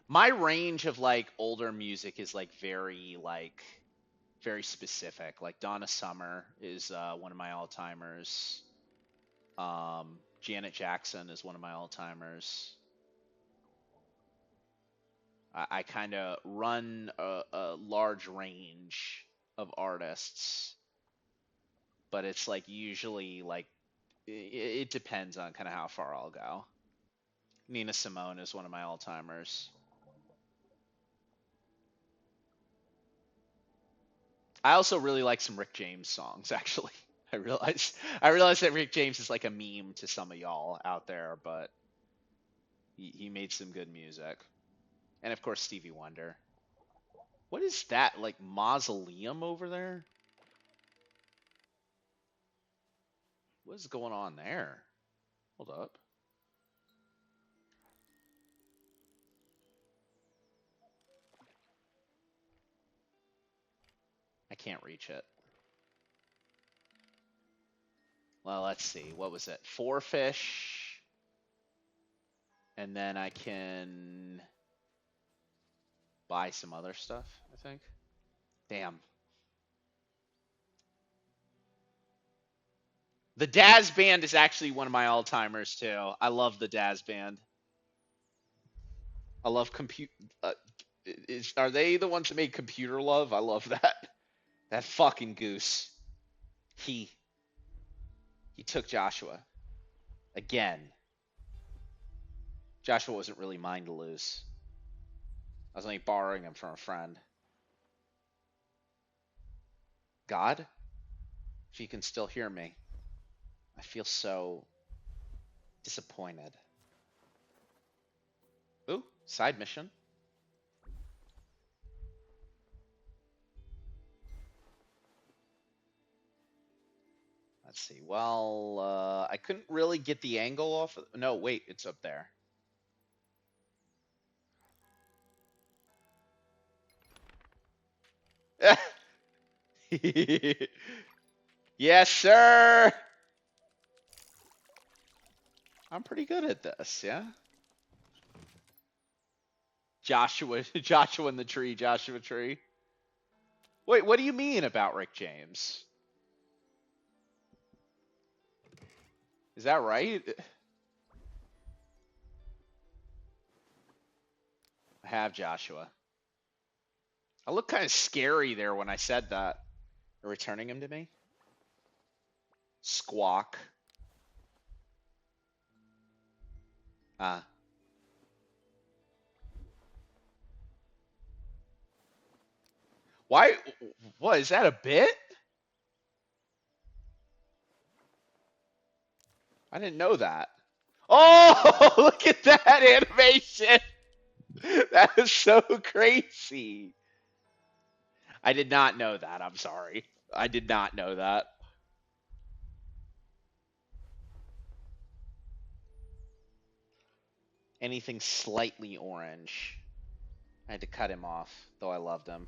My range of like older music is like very specific. Like Donna Summer is one of my all-timers. Janet Jackson is one of my all-timers. I kind of run a large range of artists, but it's like usually like it depends on kind of how far I'll go. Nina Simone is one of my all-timers. I also really like some Rick James songs, actually. I realize that Rick James is like a meme to some of y'all out there, but he made some good music. And of course Stevie Wonder. What is that? Like mausoleum over there? What is going on there? Hold up. I can't reach it. Well, let's see. What was it? 4 fish. And then I can buy some other stuff, I think. Damn. The Daz Band is actually one of my all-timers too. I love the Daz Band. I love compute. Are they the ones that made Computer Love? I love that. That fucking goose. He he took Joshua again. Joshua wasn't really mine to lose. I was only borrowing him from a friend. God, if you can still hear me, I feel so disappointed. Ooh, side mission. Let's see. Well, I couldn't really get the angle off. No, wait, it's up there. Yes, sir. I'm pretty good at this, yeah. Joshua, Joshua in the tree, Joshua tree. Wait, what do you mean about Rick James? Is that right? I have Joshua. I look kind of scary there when I said that. They're returning him to me? Squawk. Ah. Why? What, is that a bit? I didn't know that. Oh, look at that animation. That is so crazy. I did not know that. I'm sorry. I did not know that. Anything slightly orange. I had to cut him off, though I loved him.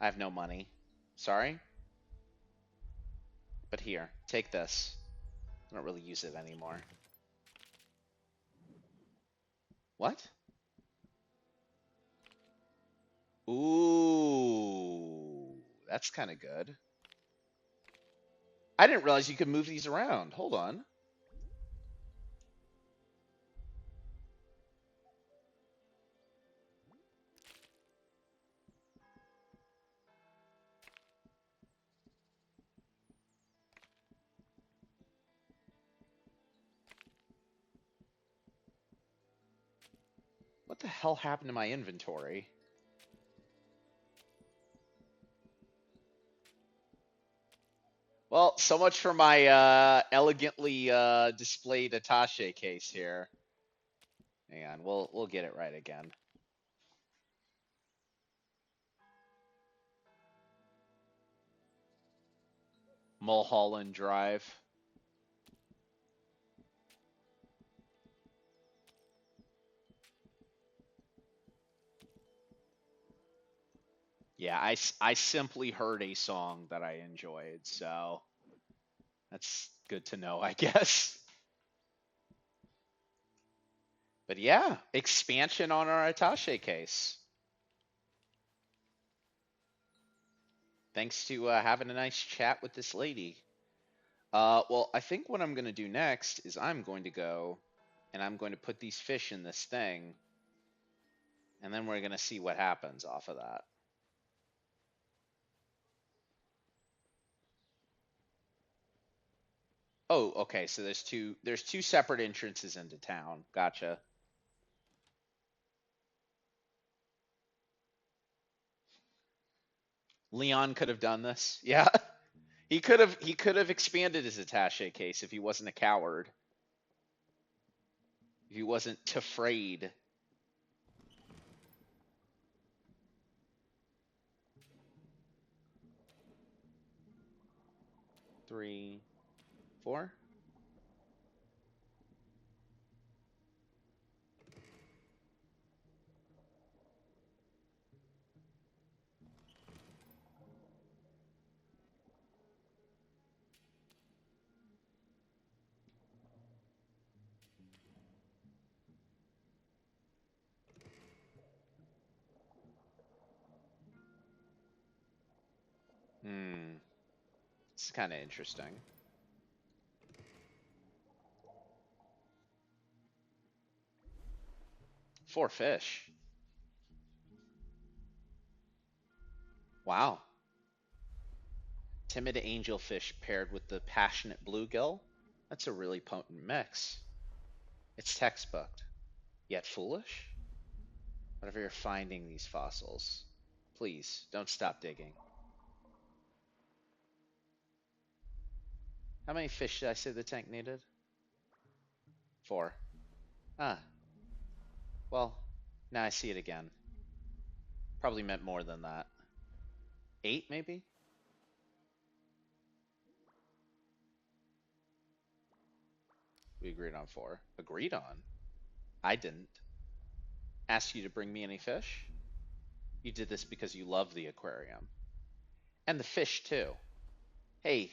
I have no money. Sorry? But here, take this. I don't really use it anymore. What? Ooh, that's kind of good. I didn't realize you could move these around. Hold on. What the hell happened to my inventory? Well, so much for my elegantly displayed attaché case here. Hang on, we'll get it right again. Mulholland Drive. Yeah, I simply heard a song that I enjoyed, so that's good to know, I guess. But yeah, expansion on our attaché case. Thanks to having a nice chat with this lady. Well, I think what I'm going to do next is I'm going to go and I'm going to put these fish in this thing, and then we're going to see what happens off of that. Oh, okay. So there's two separate entrances into town. Gotcha. Leon could have done this. Yeah. He could have expanded his attaché case if he wasn't a coward. If he wasn't afraid. 3, 4. Hmm. It's kind of interesting. 4 fish. Wow. Timid angelfish paired with the passionate bluegill? That's a really potent mix. It's textbook, yet foolish? Whatever you're finding these fossils, please don't stop digging. How many fish did I say the tank needed? 4. Ah, well, now I see it again. Probably meant more than that. 8, maybe? We agreed on 4. Agreed on? I didn't. Ask you to bring me any fish? You did this because you love the aquarium. And the fish, too. Hey,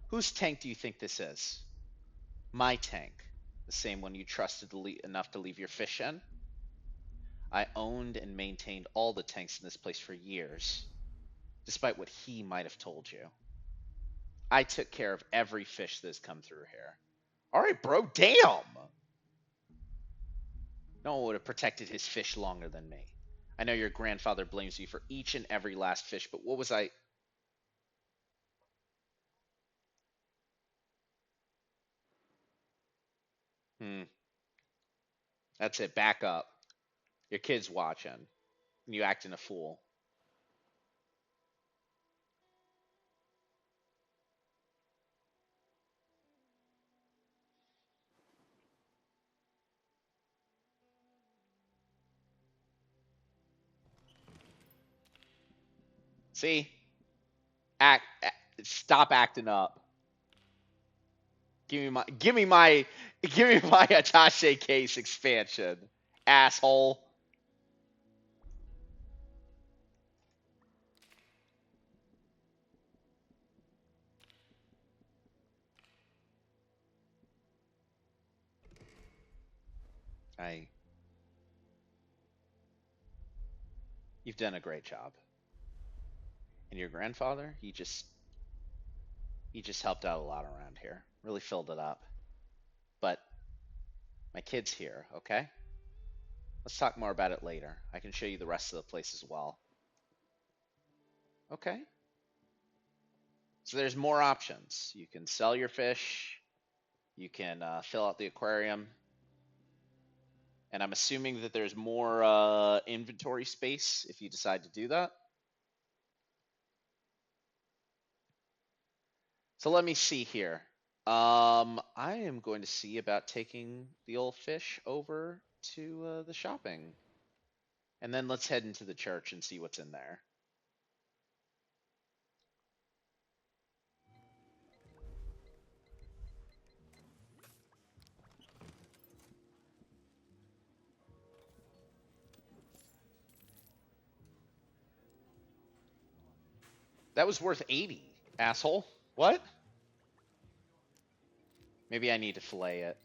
whose tank do you think this is? My tank. The same one you trusted enough to leave your fish in? I owned and maintained all the tanks in this place for years, despite what he might have told you. I took care of every fish that's come through here. All right, bro, damn! No one would have protected his fish longer than me. I know your grandfather blames you for each and every last fish, but what was I... That's it, back up. Your kid's watching, and you acting a fool. See? Act, stop acting up. Give me my attaché case expansion, asshole. You've done a great job. And your grandfather, he just helped out a lot around here. Really filled it up. But my kid's here, okay? Let's talk more about it later. I can show you the rest of the place as well. Okay? So there's more options. You can sell your fish. You can fill out the aquarium. And I'm assuming that there's more inventory space if you decide to do that. So let me see here. I am going to see about taking the old fish over to the shopping. And then let's head into the church and see what's in there. That was worth 80, asshole. What? Maybe I need to fillet it.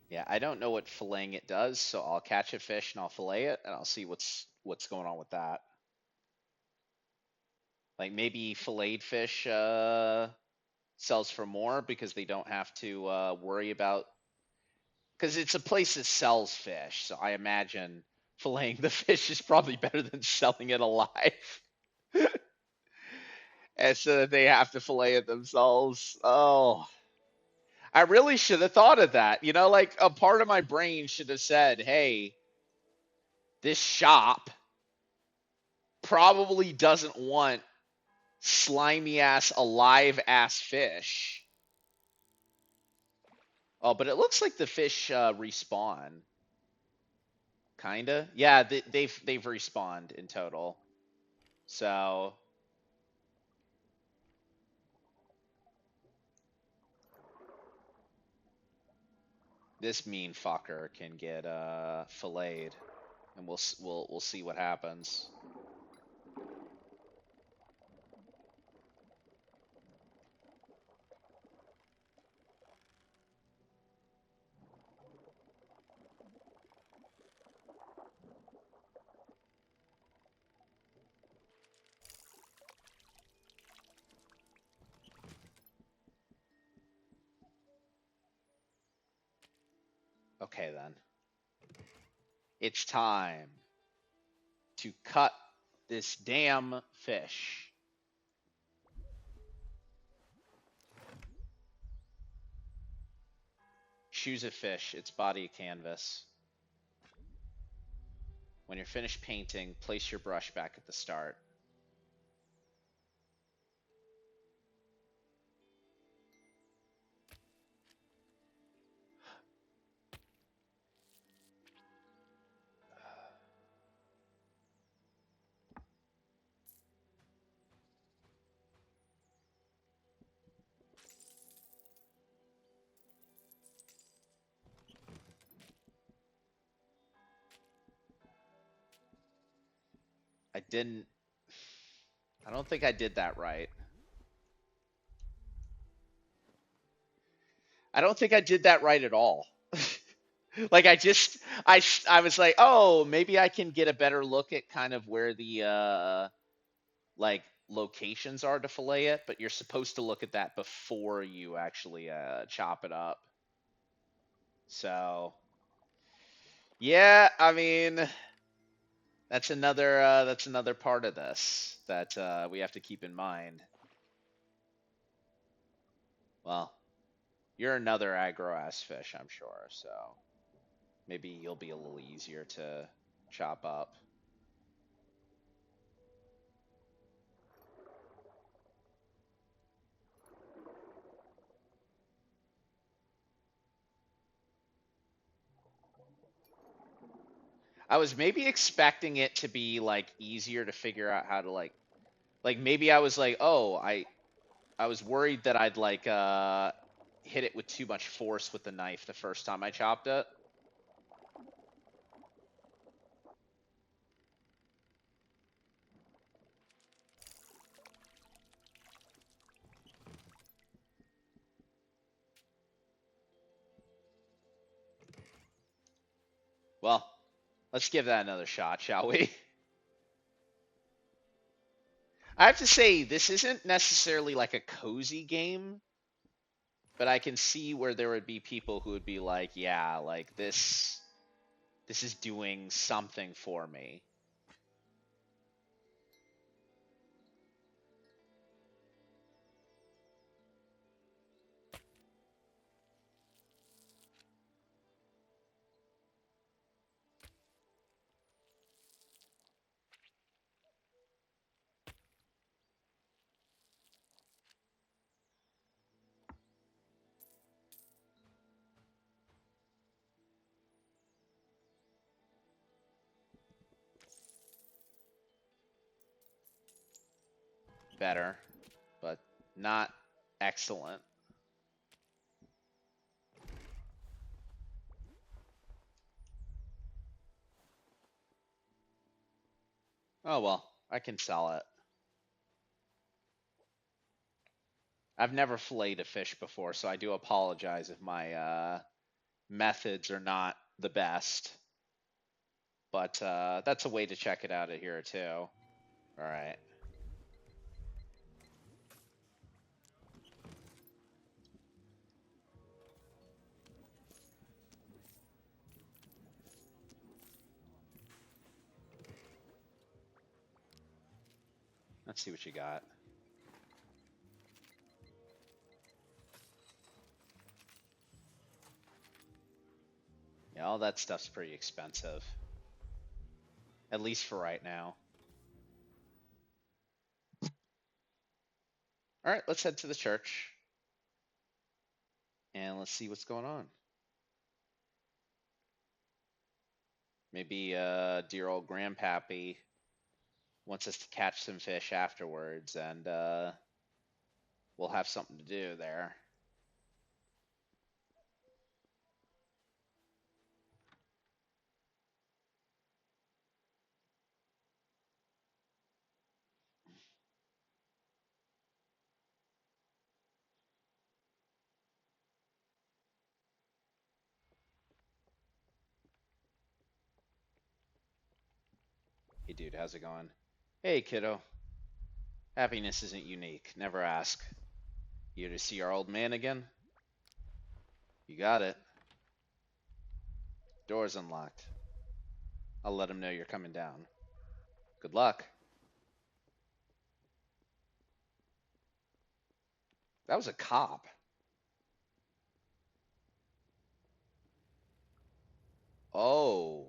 Yeah, I don't know what filleting it does, so I'll catch a fish and I'll fillet it, and I'll see what's going on with that. Like maybe filleted fish sells for more because they don't have to worry about, because it's a place that sells fish, so I imagine filleting the fish is probably better than selling it alive. And so that they have to fillet it themselves. Oh, I really should have thought of that. You know, like a part of my brain should have said, hey, this shop probably doesn't want slimy ass, alive ass fish. Oh, but it looks like the fish respawn. Kinda. Yeah, they've respawned in total. So this mean fucker can get filleted, and we'll see what happens. Okay then. It's time to cut this damn fish. Choose a fish, its body a canvas. When you're finished painting, place your brush back at the start. I didn't. I don't think I did that right. I don't think I did that right at all. Like I was like, oh, maybe I can get a better look at kind of where the like locations are to fillet it, but you're supposed to look at that before you actually chop it up. So yeah, I mean that's another part of this that we have to keep in mind. Well, you're another aggro ass fish, I'm sure, so maybe you'll be a little easier to chop up. I was maybe expecting it to be like easier to figure out how to like maybe I was like, oh, I was worried that I'd like hit it with too much force with the knife the first time I chopped it. Well, let's give that another shot, shall we? I have to say, this isn't necessarily like a cozy game, but I can see where there would be people who would be like, yeah, like this is doing something for me. Better, but not excellent. Oh well, I can sell it. I've never filleted a fish before, so I do apologize if my methods are not the best. But that's a way to check it out of here too. All right. Let's see what you got. Yeah, all that stuff's pretty expensive. At least for right now. All right, let's head to the church. And let's see what's going on. Maybe dear old grandpappy wants us to catch some fish afterwards, and we'll have something to do there. Hey, dude, how's it going? Hey, kiddo. Happiness isn't unique. Never ask. You to see our old man again? You got it. Door's unlocked. I'll let him know you're coming down. Good luck. That was a cop. Oh.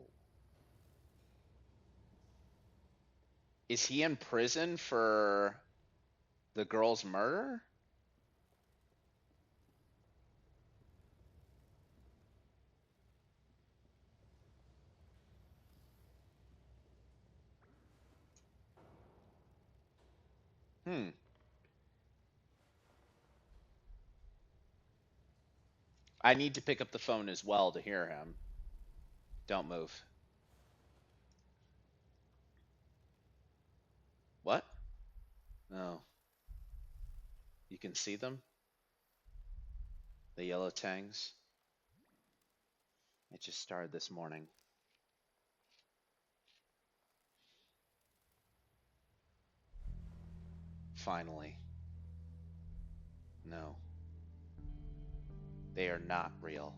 Is he in prison for the girl's murder? Hmm. I need to pick up the phone as well to hear him. Don't move. What? No. You can see them? The yellow tangs? It just started this morning. Finally. No. They are not real.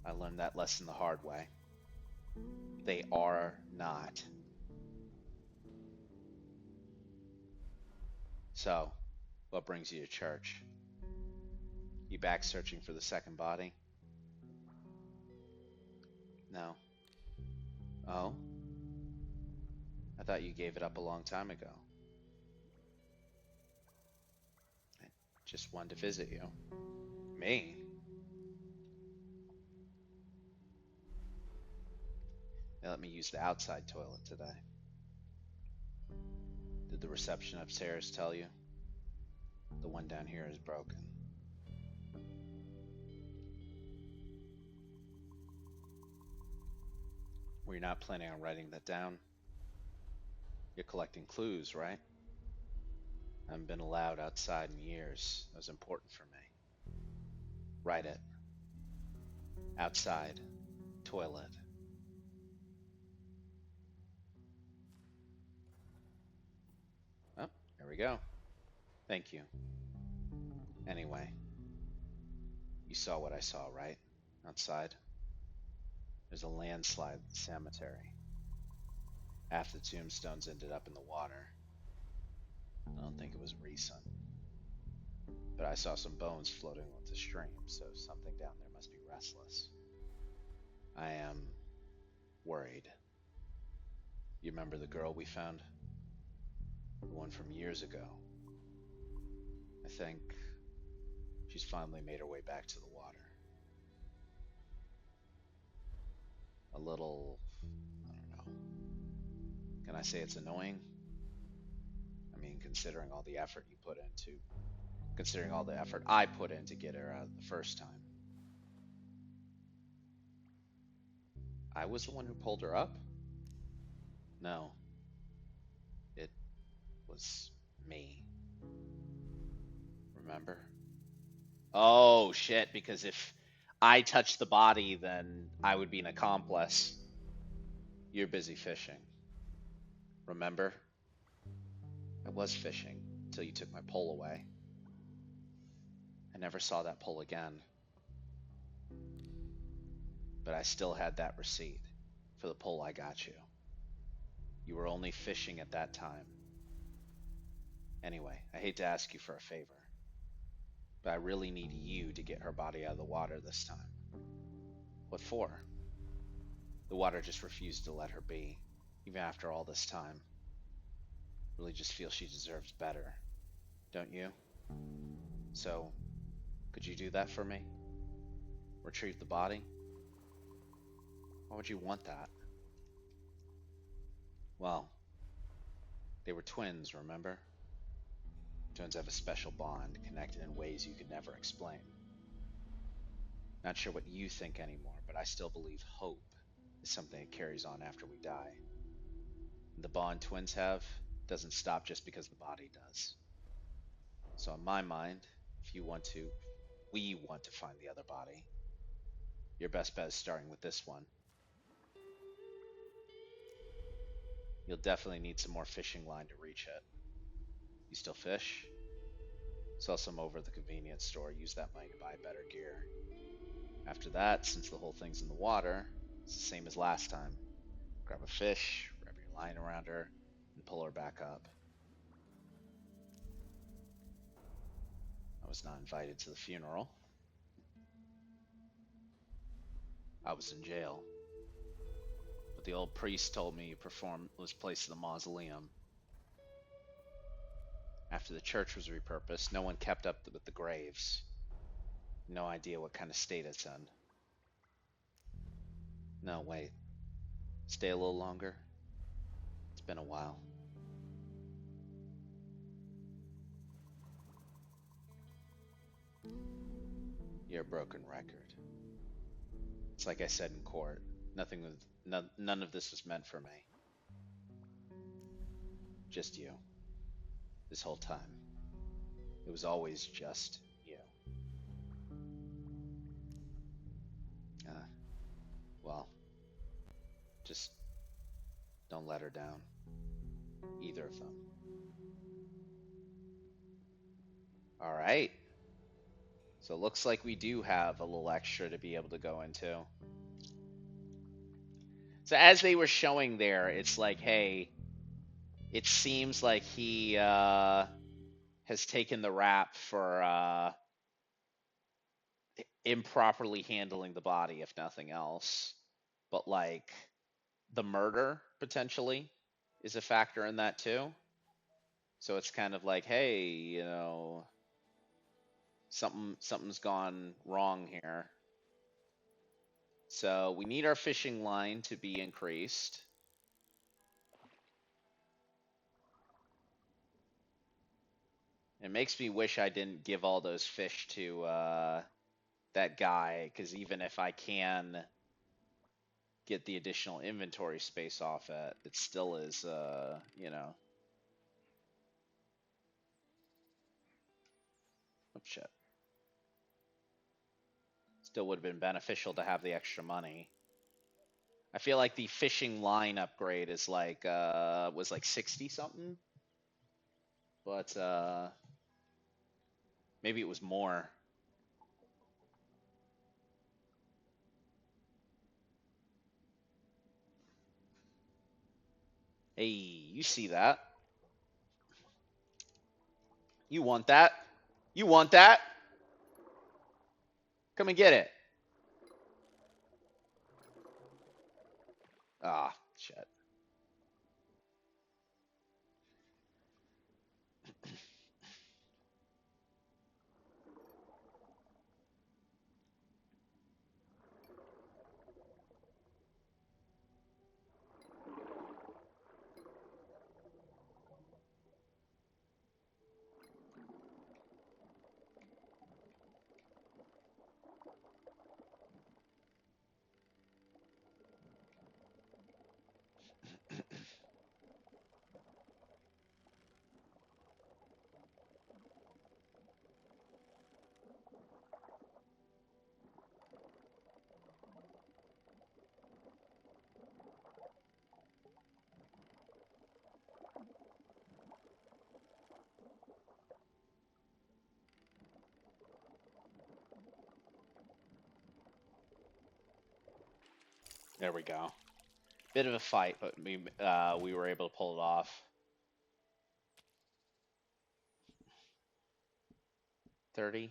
I learned that lesson the hard way. They are not. So, what brings you to church? You back searching for the second body? No. Oh? I thought you gave it up a long time ago. I just wanted to visit you. Me? They let me use the outside toilet today. Did the reception upstairs tell you? The one down here is broken. Were you not planning on writing that down? You're collecting clues, right? I haven't been allowed outside in years. That was important for me. Write it. Outside. Toilet. Oh, there we go. Thank you. Anyway, you saw what I saw, right? Outside. There's a landslide at the cemetery. Half the tombstones ended up in the water. I don't think it was recent. But I saw some bones floating with the stream, so something down there must be restless. I am worried. You remember the girl we found? The one from years ago. I think she's finally made her way back to the water. A little, I don't know. Can I say it's annoying? I mean, considering all the effort I put in to get her out the first time. I was the one who pulled her up? No. It was me. Remember? Oh, shit, because if I touched the body, then I would be an accomplice. You're busy fishing. Remember? I was fishing until you took my pole away. I never saw that pole again. But I still had that receipt for the pole I got you. You were only fishing at that time. Anyway, I hate to ask you for a favor, but I really need you to get her body out of the water this time. What for? The water just refused to let her be, even after all this time. Really just feel she deserves better, don't you? So, could you do that for me? Retrieve the body? Why would you want that? Well, they were twins, remember? Twins have a special bond, connected in ways you could never explain. Not sure what you think anymore, but I still believe hope is something that carries on after we die. And the bond twins have doesn't stop just because the body does. So in my mind, if we want to find the other body, your best bet is starting with this one. You'll definitely need some more fishing line to reach it. You still fish? Sell some over at the convenience store, use that money to buy better gear. After that, since the whole thing's in the water, it's the same as last time. Grab a fish, wrap your line around her, and pull her back up. I was not invited to the funeral. I was in jail. But the old priest told me was placed in the mausoleum. After the church was repurposed, no one kept up with the graves. No idea what kind of state it's in. No, wait. Stay a little longer? It's been a while. You're a broken record. It's like I said in court. None of this was meant for me. Just you. This whole time. It was always just you. Well, just don't let her down. Either of them. Alright. So it looks like we do have a little extra to be able to go into. So as they were showing there, it's like, hey, it seems like he has taken the rap for improperly handling the body, if nothing else. But like the murder potentially is a factor in that too. So it's kind of like, hey, something's gone wrong here. So we need our fishing line to be increased. It makes me wish I didn't give all those fish to that guy, because even if I can get the additional inventory space off it, it still is, you know. Oh, shit. Still would have been beneficial to have the extra money. I feel like the fishing line upgrade is like, was like 60 something. But, maybe it was more. Hey, you see that? You want that? You want that? Come and get it. Ah, shit. There we go. Bit of a fight, but we were able to pull it off. $30.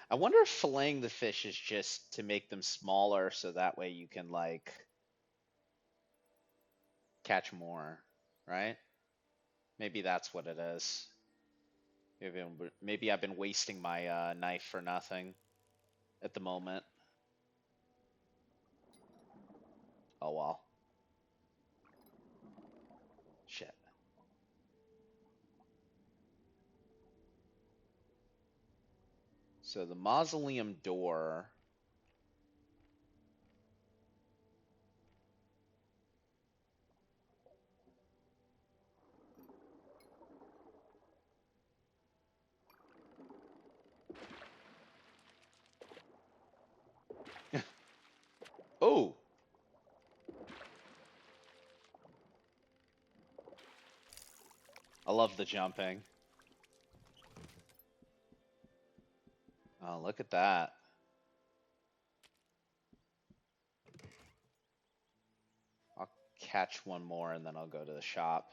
I wonder if filleting the fish is just to make them smaller so that way you can, like, catch more, right? Maybe that's what it is. Maybe I've been wasting my knife for nothing at the moment. Oh well. Shit. So the mausoleum door. Oh! I love the jumping. Oh, look at that. I'll catch one more and then I'll go to the shop.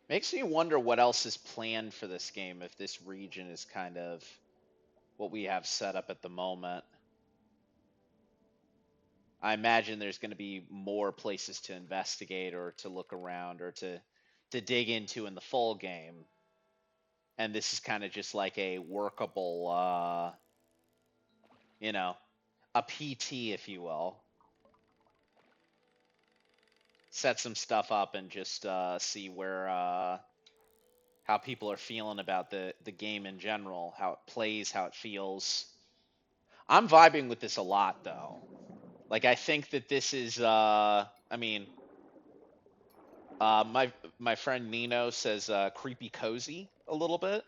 Makes me wonder what else is planned for this game if this region is kind of what we have set up at the moment. I imagine there's going to be more places to investigate or to look around or to dig into in the full game. And this is kind of just like a workable, you know, a PT, if you will. Set some stuff up and just see where how people are feeling about the game in general, how it plays, how it feels. I'm vibing with this a lot, though. Like, I think that this is, I mean, my friend Nino says creepy cozy a little bit.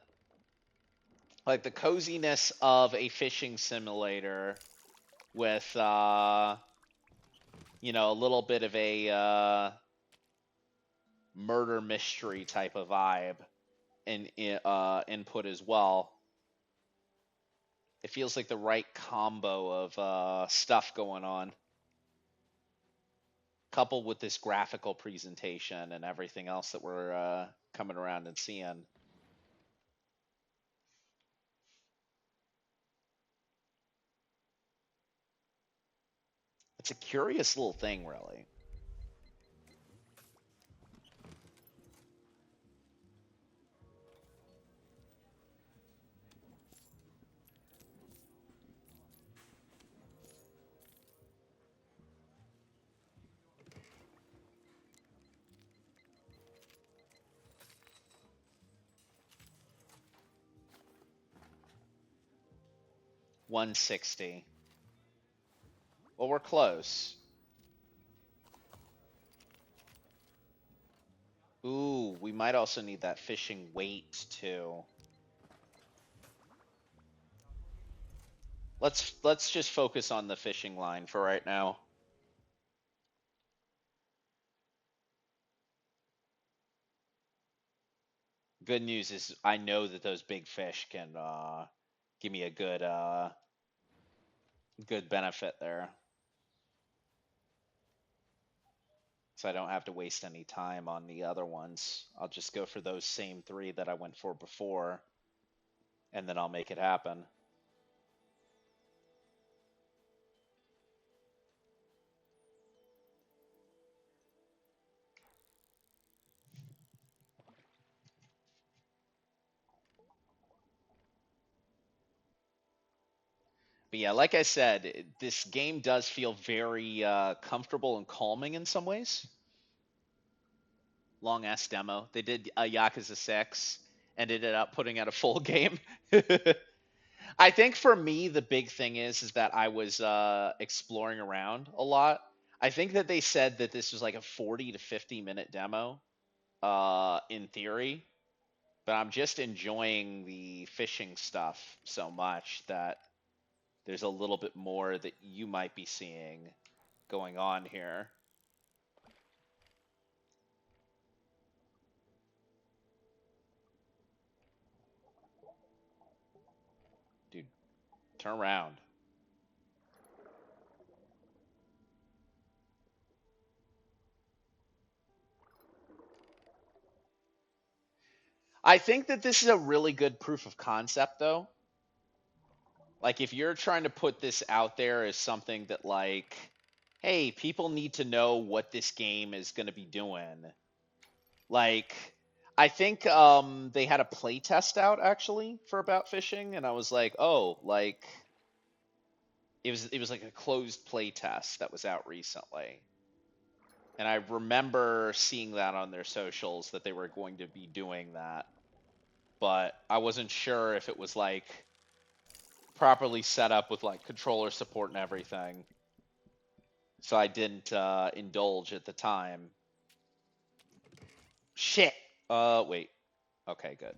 Like the coziness of a fishing simulator with, you know, a little bit of a murder mystery type of vibe and input as well. It feels like the right combo of stuff going on, coupled with this graphical presentation and everything else that we're coming around and seeing. It's a curious little thing, really. $160. Well, we're close. Ooh, we might also need that fishing weight too. Let's just focus on the fishing line for right now. Good news is I know that those big fish can give me a good benefit there. So I don't have to waste any time on the other ones. I'll just go for those same 3 that I went for before, and then I'll make it happen. But yeah, like I said, this game does feel very comfortable and calming in some ways. Long ass demo. They did a Yakuza 6 and ended up putting out a full game. I think for me the big thing is that I was exploring around a lot. I think that they said that this was like a 40 to 50-minute demo in theory, but I'm just enjoying the fishing stuff so much that there's a little bit more that you might be seeing going on here. Dude, turn around. I think that this is a really good proof of concept, though. Like, if you're trying to put this out there as something that, like, hey, people need to know what this game is going to be doing. Like, I think they had a play test out actually for About Fishing, and I was like, oh, like, it was like a closed play test that was out recently. And I remember seeing that on their socials that they were going to be doing that. But I wasn't sure if it was like properly set up with like controller support and everything. So I didn't indulge at the time. Shit. Wait. Okay, good.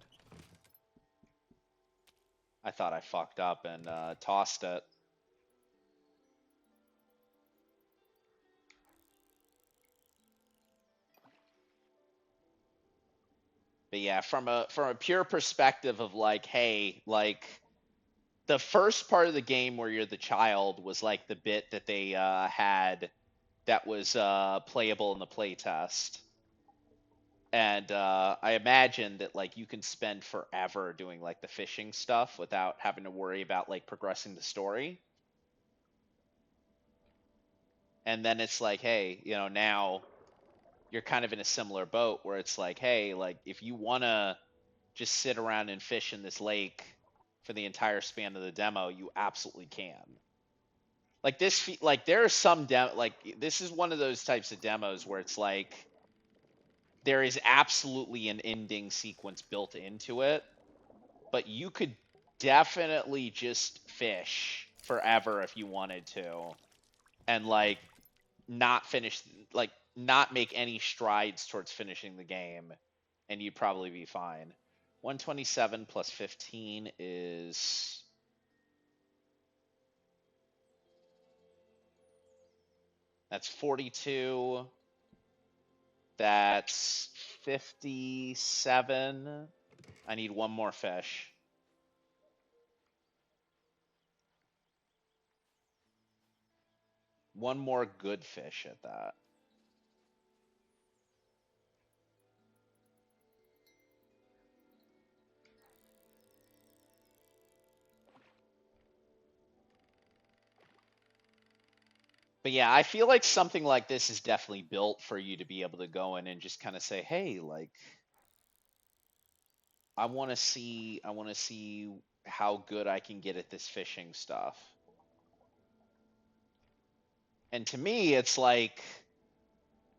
I thought I fucked up and tossed it. But yeah, from a pure perspective of like, hey, like the first part of the game where you're the child was like the bit that they had that was playable in the playtest. And I imagine that like you can spend forever doing like the fishing stuff without having to worry about like progressing the story. And then it's like, hey, now you're kind of in a similar boat where it's like, hey, like if you want to just sit around and fish in this lake for the entire span of the demo, you absolutely can. Like like there are some like this is one of those types of demos where it's like there is absolutely an ending sequence built into it, but you could definitely just fish forever if you wanted to, and like not finish, like not make any strides towards finishing the game, and you'd probably be fine. 127 plus 15 is that's 42. That's 57. I need one more fish. One more good fish at that. But yeah, I feel like something like this is definitely built for you to be able to go in and just kind of say, "Hey, like I want to see how good I can get at this fishing stuff." And to me, it's like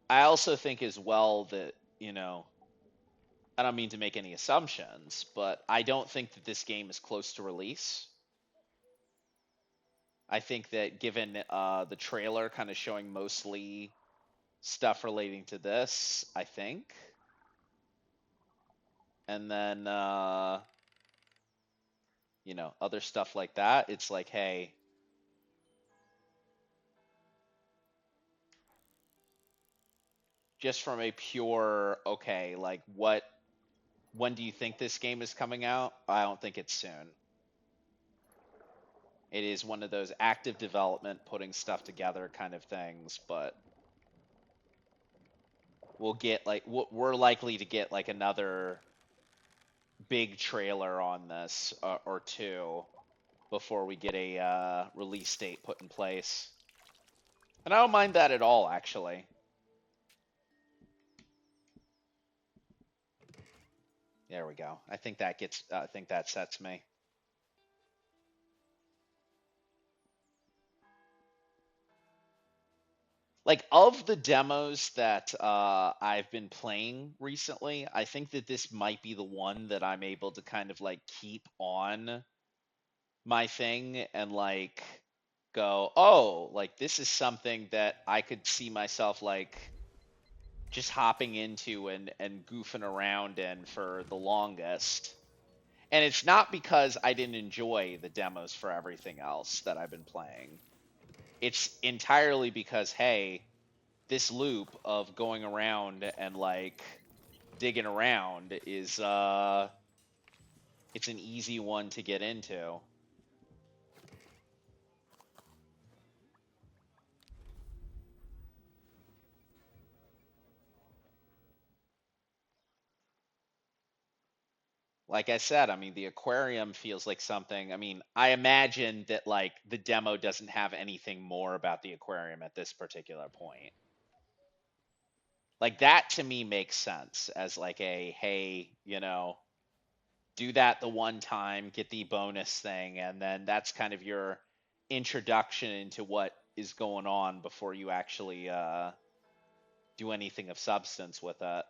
I also think as well that, I don't mean to make any assumptions, but I don't think that this game is close to release. I think that given the trailer kind of showing mostly stuff relating to this, I think, and then other stuff like that, it's like, hey, just from a pure, okay, like when do you think this game is coming out? I don't think it's soon. It is one of those active development, putting stuff together kind of things, but we'll get like we're likely to get like another big trailer on this or two before we get a release date put in place. And I don't mind that at all, actually. There we go. I think that gets. I think that sets me. Like of the demos that I've been playing recently, I think that this might be the one that I'm able to kind of like keep on my thing and like go, oh, like this is something that I could see myself like just hopping into and goofing around in for the longest. And it's not because I didn't enjoy the demos for everything else that I've been playing. It's entirely because, hey, this loop of going around and like digging around is it's an easy one to get into. Like I said, I mean the aquarium feels like something. I mean, I imagine that like the demo doesn't have anything more about the aquarium at this particular point. Like that to me makes sense as like a, hey, do that the one time, get the bonus thing, and then that's kind of your introduction into what is going on before you actually do anything of substance with it.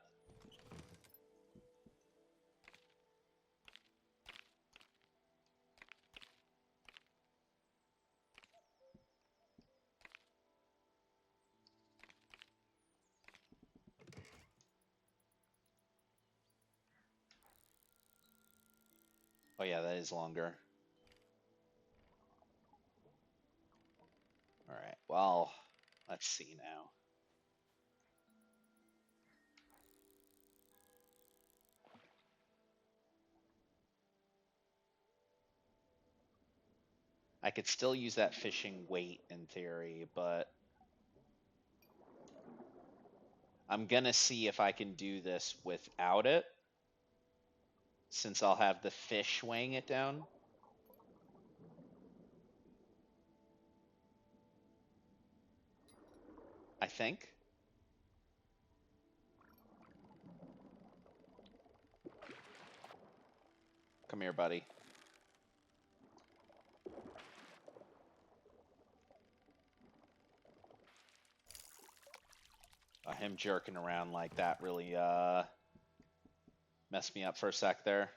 Oh yeah, that is longer. All right. Well, let's see now. I could still use that fishing weight in theory, but I'm gonna see if I can do this without it, since I'll have the fish weighing it down. I think. Come here, buddy. Him jerking around like that really messed me up for a sec there.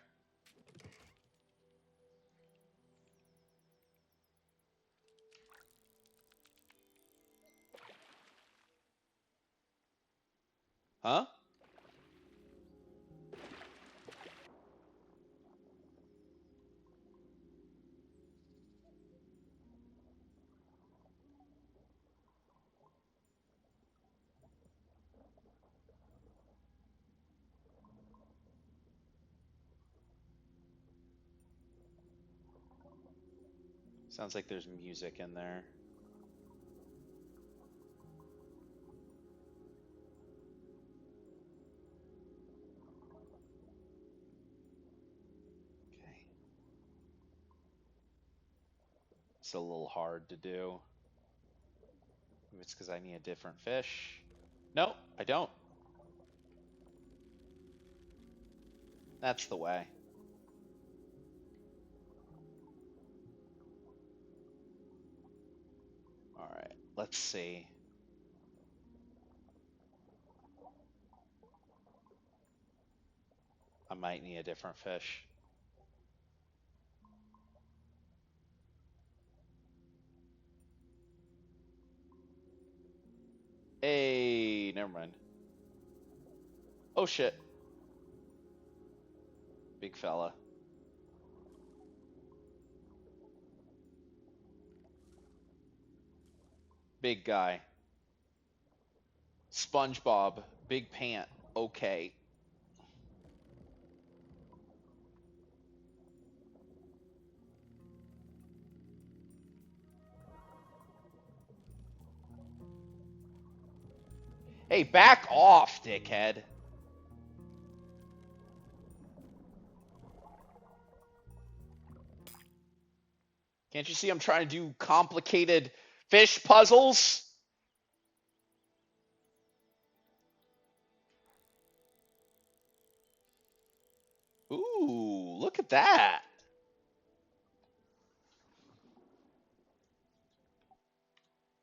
Huh? Sounds like there's music in there. Okay. It's a little hard to do. Maybe it's because I need a different fish. No, I don't. That's the way. Alright, let's see. I might need a different fish. Hey, never mind. Oh shit. Big fella. Big guy. SpongeBob. Big pant. Okay. Hey, back off, dickhead. Can't you see I'm trying to do complicated fish puzzles? Ooh, look at that.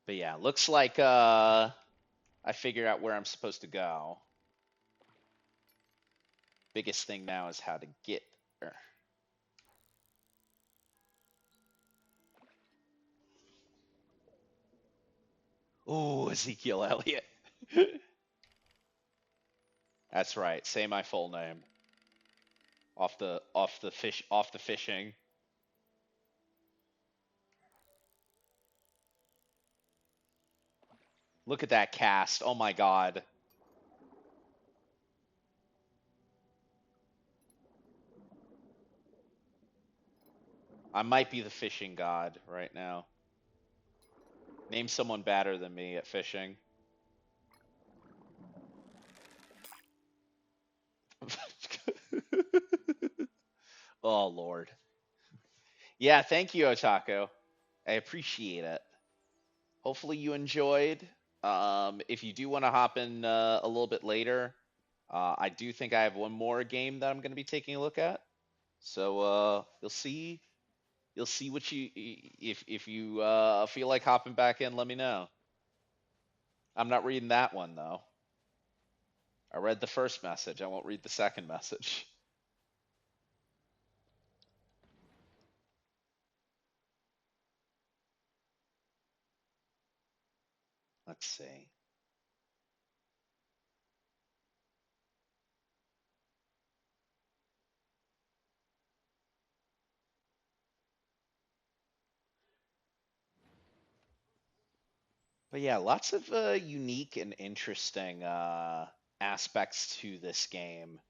But yeah, looks like I figured out where I'm supposed to go. Biggest thing now is how to get there. Ooh, Ezekiel Elliott. That's right. Say my full name. Off the fishing. Look at that cast. Oh my god. I might be the fishing god right now. Name someone better than me at fishing. Oh lord. Yeah, thank you, Otaku. I appreciate it. Hopefully you enjoyed. If you do want to hop in a little bit later, I do think I have one more game that I'm going to be taking a look at. So you'll see what you if you feel like hopping back in, let me know. I'm not reading that one though. I read the first message. I won't read the second message. Let's see. But yeah, lots of unique and interesting aspects to this game.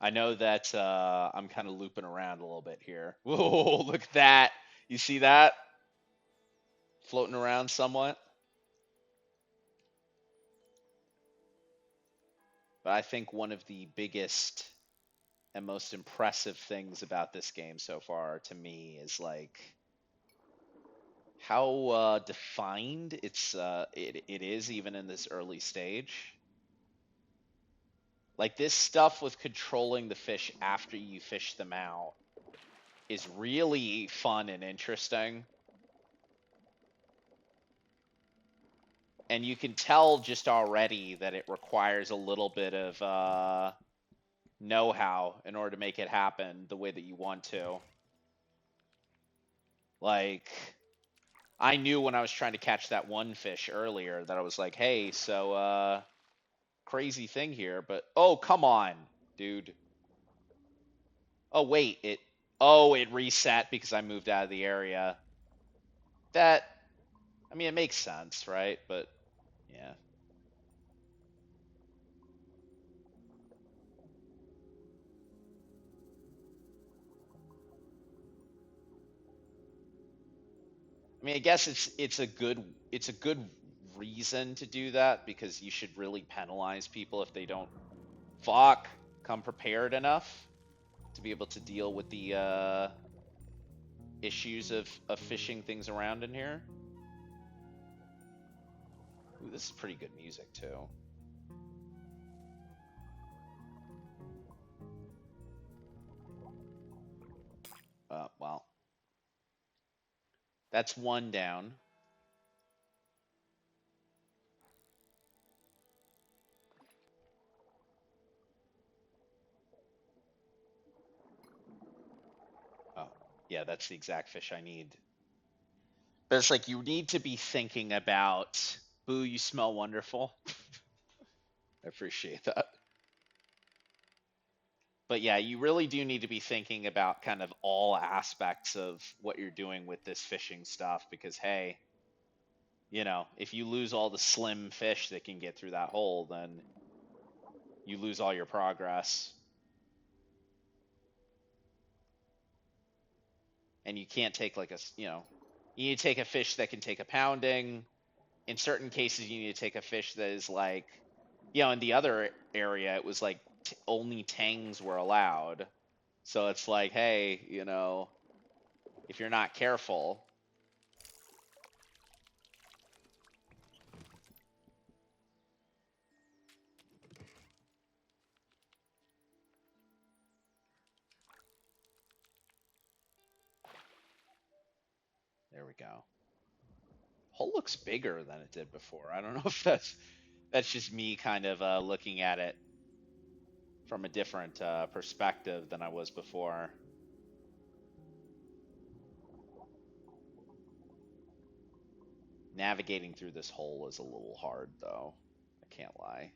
I know that I'm kind of looping around a little bit here. Whoa, look at that. You see that? Floating around somewhat. But I think one of the biggest and most impressive things about this game so far to me is like how defined it is even in this early stage. Like this stuff with controlling the fish after you fish them out is really fun and interesting. And you can tell just already that it requires a little bit of know-how in order to make it happen the way that you want to. Like, I knew when I was trying to catch that one fish earlier that I was like, hey, so, crazy thing here, but, oh, come on, dude. Oh, wait, it reset because I moved out of the area. That, I mean, it makes sense, right? But, yeah. I mean, I guess it's a good reason to do that because you should really penalize people if they don't come prepared enough to be able to deal with the issues of fishing things around in here. Ooh, this is pretty good music too. Well, that's one down. Oh, yeah, that's the exact fish I need. But it's like you need to be thinking about, boo, you smell wonderful. I appreciate that. But yeah, you really do need to be thinking about kind of all aspects of what you're doing with this fishing stuff because, hey, if you lose all the slim fish that can get through that hole, then you lose all your progress. And you can't take you need to take a fish that can take a pounding. In certain cases, you need to take a fish that is like, in the other area, it was like only tangs were allowed. So it's like, hey, if you're not careful. There we go. Hole looks bigger than it did before. I don't know if that's just me kind of looking at it from a different perspective than I was before. Navigating through this hole is a little hard, though. I can't lie.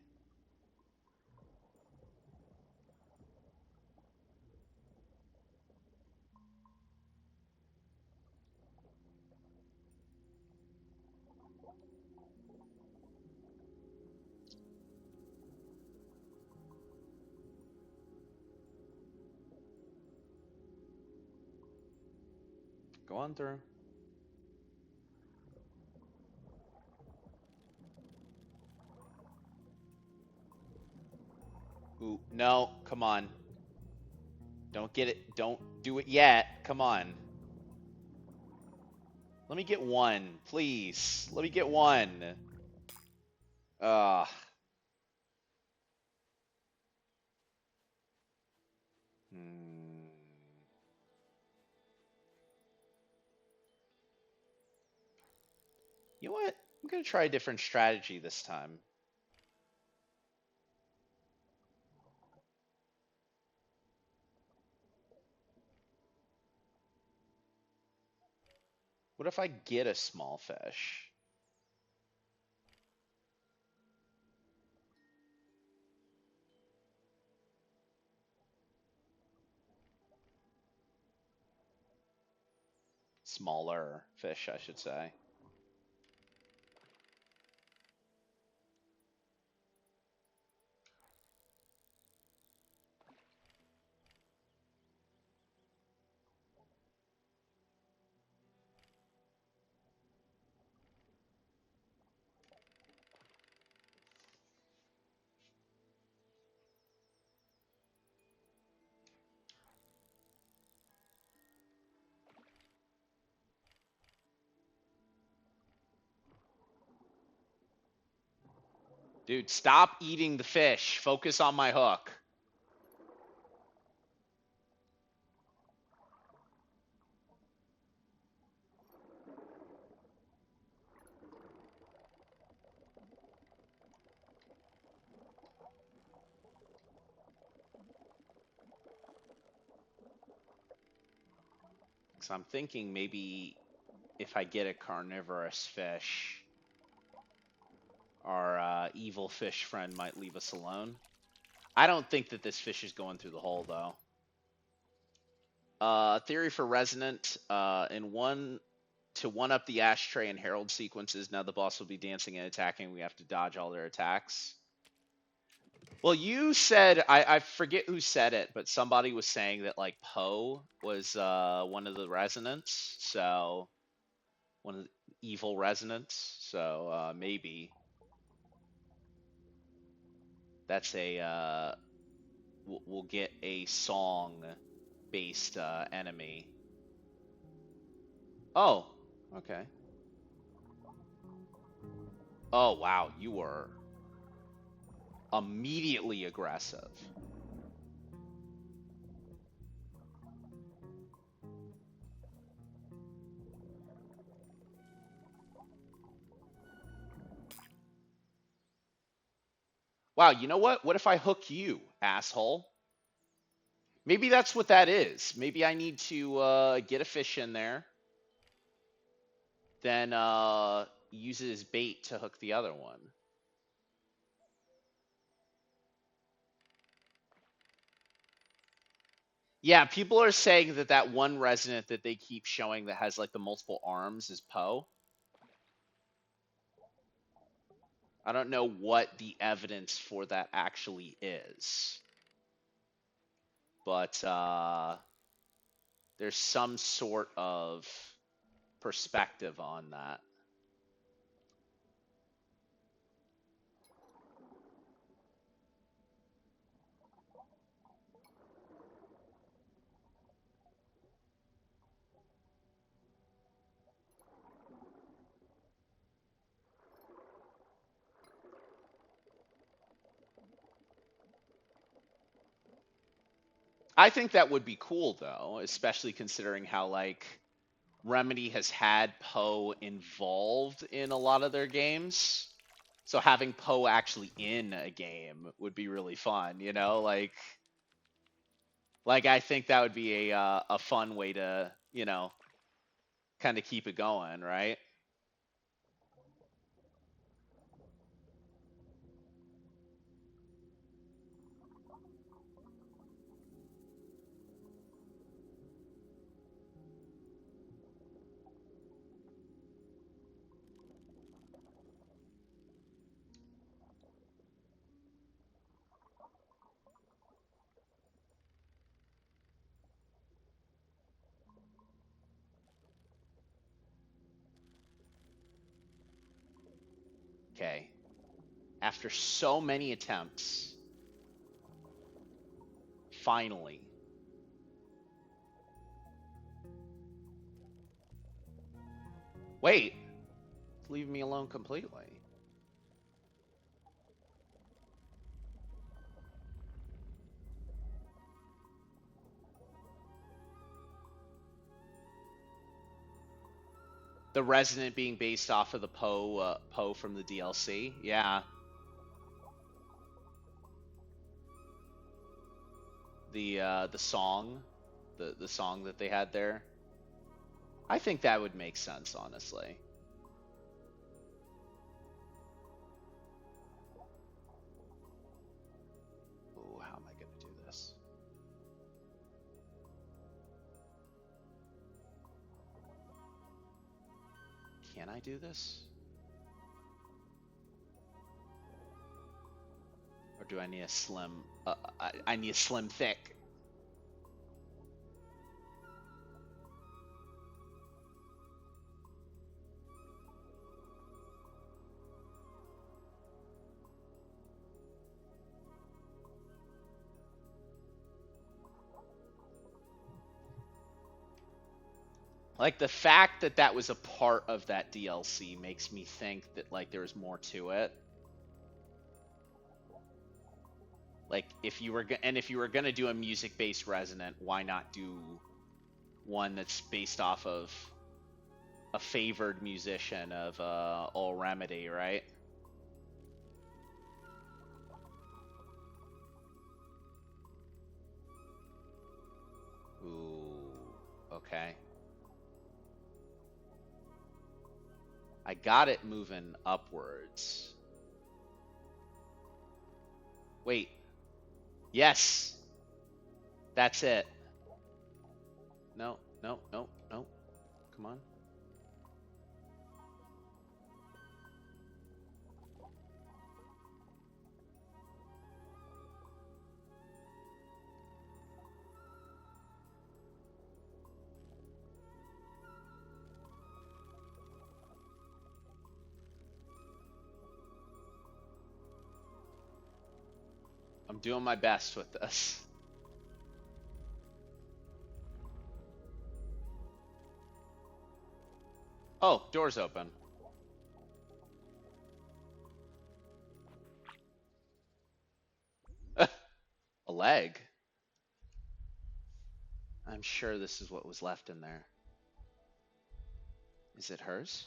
Go on through. Ooh, no, come on. Don't get it. Don't do it yet. Come on. Let me get one, please. Let me get one. Ugh. Hmm. You know what? I'm gonna try a different strategy this time. What if I get a small fish? Smaller fish, I should say. Dude, stop eating the fish. Focus on my hook. Because I'm thinking maybe if I get a carnivorous fish, our evil fish friend might leave us alone. I don't think that this fish is going through the hole, though. Theory for Resonant. To one up the ashtray and herald sequences, now the boss will be dancing and attacking. We have to dodge all their attacks. Well, you said, I forget who said it, but somebody was saying that like Poe was one of the resonants, so one of the evil resonants. So maybe that's we'll get a song based enemy. Oh, okay. Oh, wow. You were immediately aggressive. Wow, you know what? What if I hook you, asshole? Maybe that's what that is. Maybe I need to get a fish in there, then use it as bait to hook the other one. Yeah, people are saying that that one resident that they keep showing that has like the multiple arms is Poe. I don't know what the evidence for that actually is, but there's some sort of perspective on that. I think that would be cool though, especially considering how like Remedy has had Poe involved in a lot of their games. So having Poe actually in a game would be really fun, you know? Like I think that would be a fun way to, you know, kind of keep it going, right? Okay. After so many attempts, finally. Wait, leave me alone completely. The Resident being based off of the Poe from the DLC. Yeah. The song, the song that they had there. I think that would make sense, honestly. Ooh, how am I gonna do this? Can I do this? Or do I need a slim? I need a slim thick. Like the fact that that was a part of that DLC makes me think that like there was more to it. Like if you were and if you were gonna do a music-based Resident, why not do one that's based off of a favored musician of All Remedy, right? Ooh, okay. I got it moving upwards. Wait. Yes. That's it. No, no, no, no. Come on. I'm doing my best with this. Oh, door's open. leg. I'm sure this is what was left in there. Is it hers?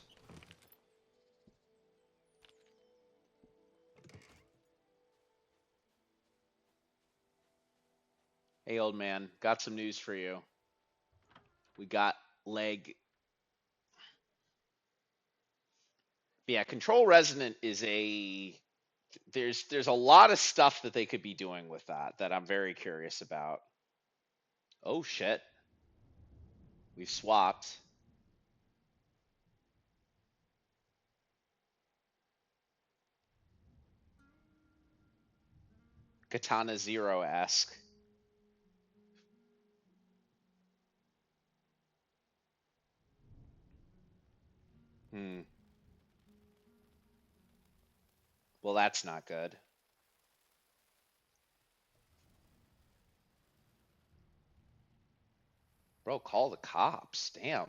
Hey, old man, got some news for you. We got leg. Yeah, Control Resonant is a there's a lot of stuff that they could be doing with that I'm very curious about. Oh shit. We've swapped. Katana Zero-esque. Hmm. Well, that's not good. Bro, call the cops. Damn.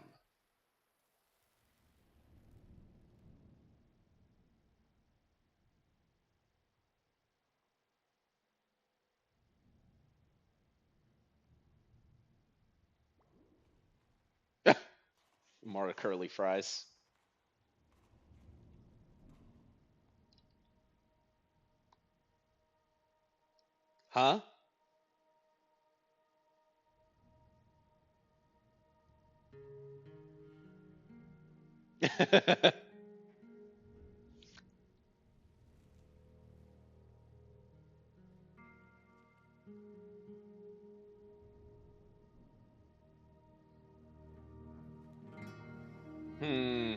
More curly fries. Huh? Hmm.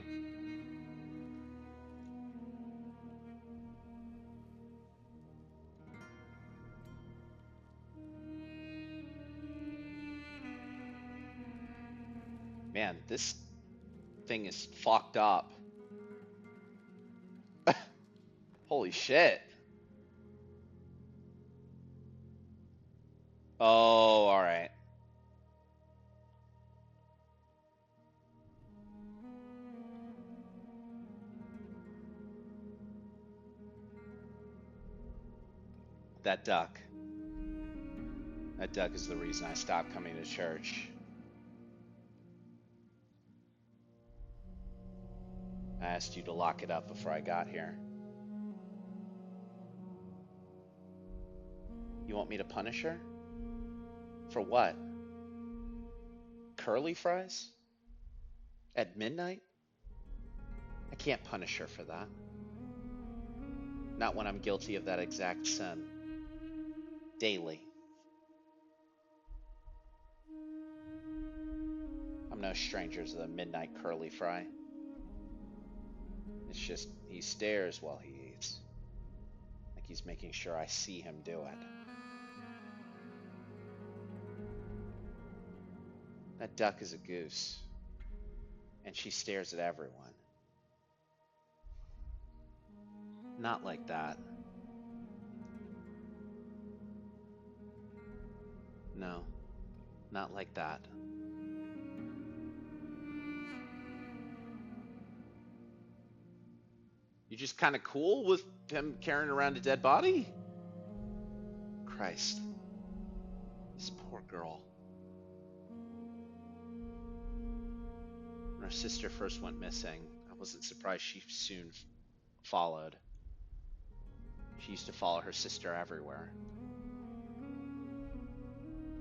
Man, this thing is fucked up. Holy shit. Oh, all right. That duck. That duck is the reason I stopped coming to church. I asked you to lock it up before I got here. You want me to punish her? For what? Curly fries? At midnight? I can't punish her for that. Not when I'm guilty of that exact sin. Daily. I'm no stranger to the midnight curly fry. It's just he stares while he eats. Like he's making sure I see him do it. That duck is a goose. And she stares at everyone. Not like that. No, not like that. You just kind of cool with him carrying around a dead body? Christ. This poor girl. When her sister first went missing, I wasn't surprised she soon followed. She used to follow her sister everywhere.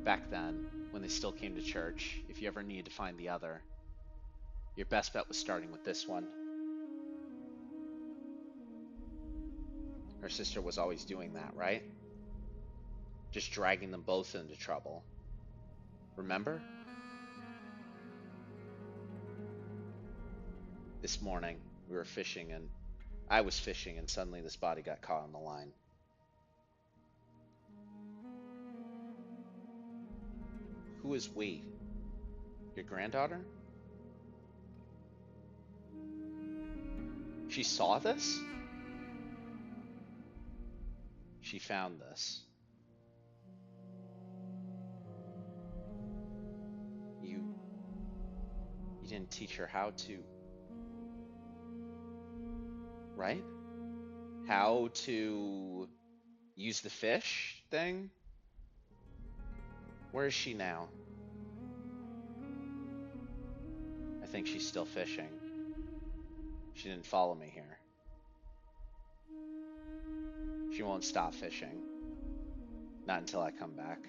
Back then, when they still came to church, if you ever needed to find the other, your best bet was starting with this one. Her sister was always doing that, right? Just dragging them both into trouble. Remember? This morning, we were fishing and I was fishing and suddenly this body got caught on the line. Who is we? Your granddaughter? She saw this? She found this. You didn't teach her how to, right? How to use the fish thing? Where is she now? I think she's still fishing. She didn't follow me here. She won't stop fishing. Not until I come back.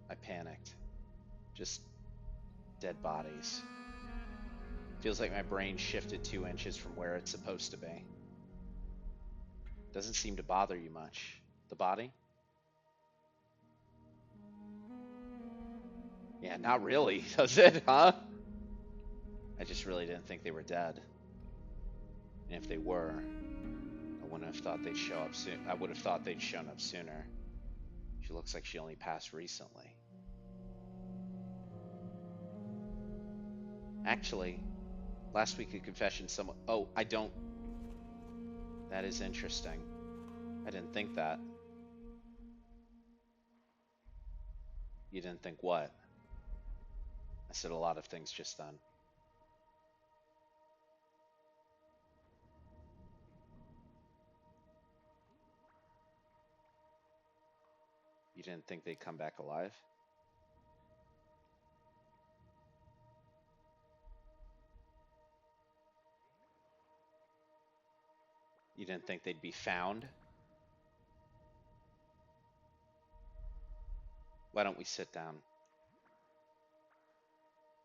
I panicked. Just dead bodies. Feels like my brain shifted 2 inches from where it's supposed to be. Doesn't seem to bother you much. The body? Yeah, not really, does it, huh? I just really didn't think they were dead. And if they were, I wouldn't have thought they'd show up soon. I would have thought they'd shown up sooner. She looks like she only passed recently. Actually, last week at confession, someone... Oh, I don't... That is interesting. I didn't think that. You didn't think what? I said a lot of things just then. You didn't think they'd come back alive? You didn't think they'd be found? Why don't we sit down?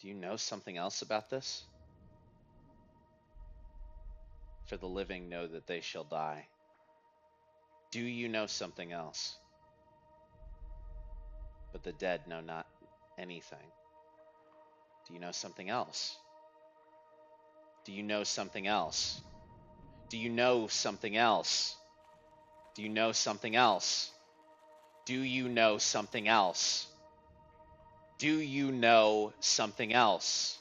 Do you know something else about this? For the living know that they shall die. Do you know something else? But the dead know not anything. Do you know something else? Do you know something else? Do you know something else? Do you know something else? Do you know something else? Do you know something else?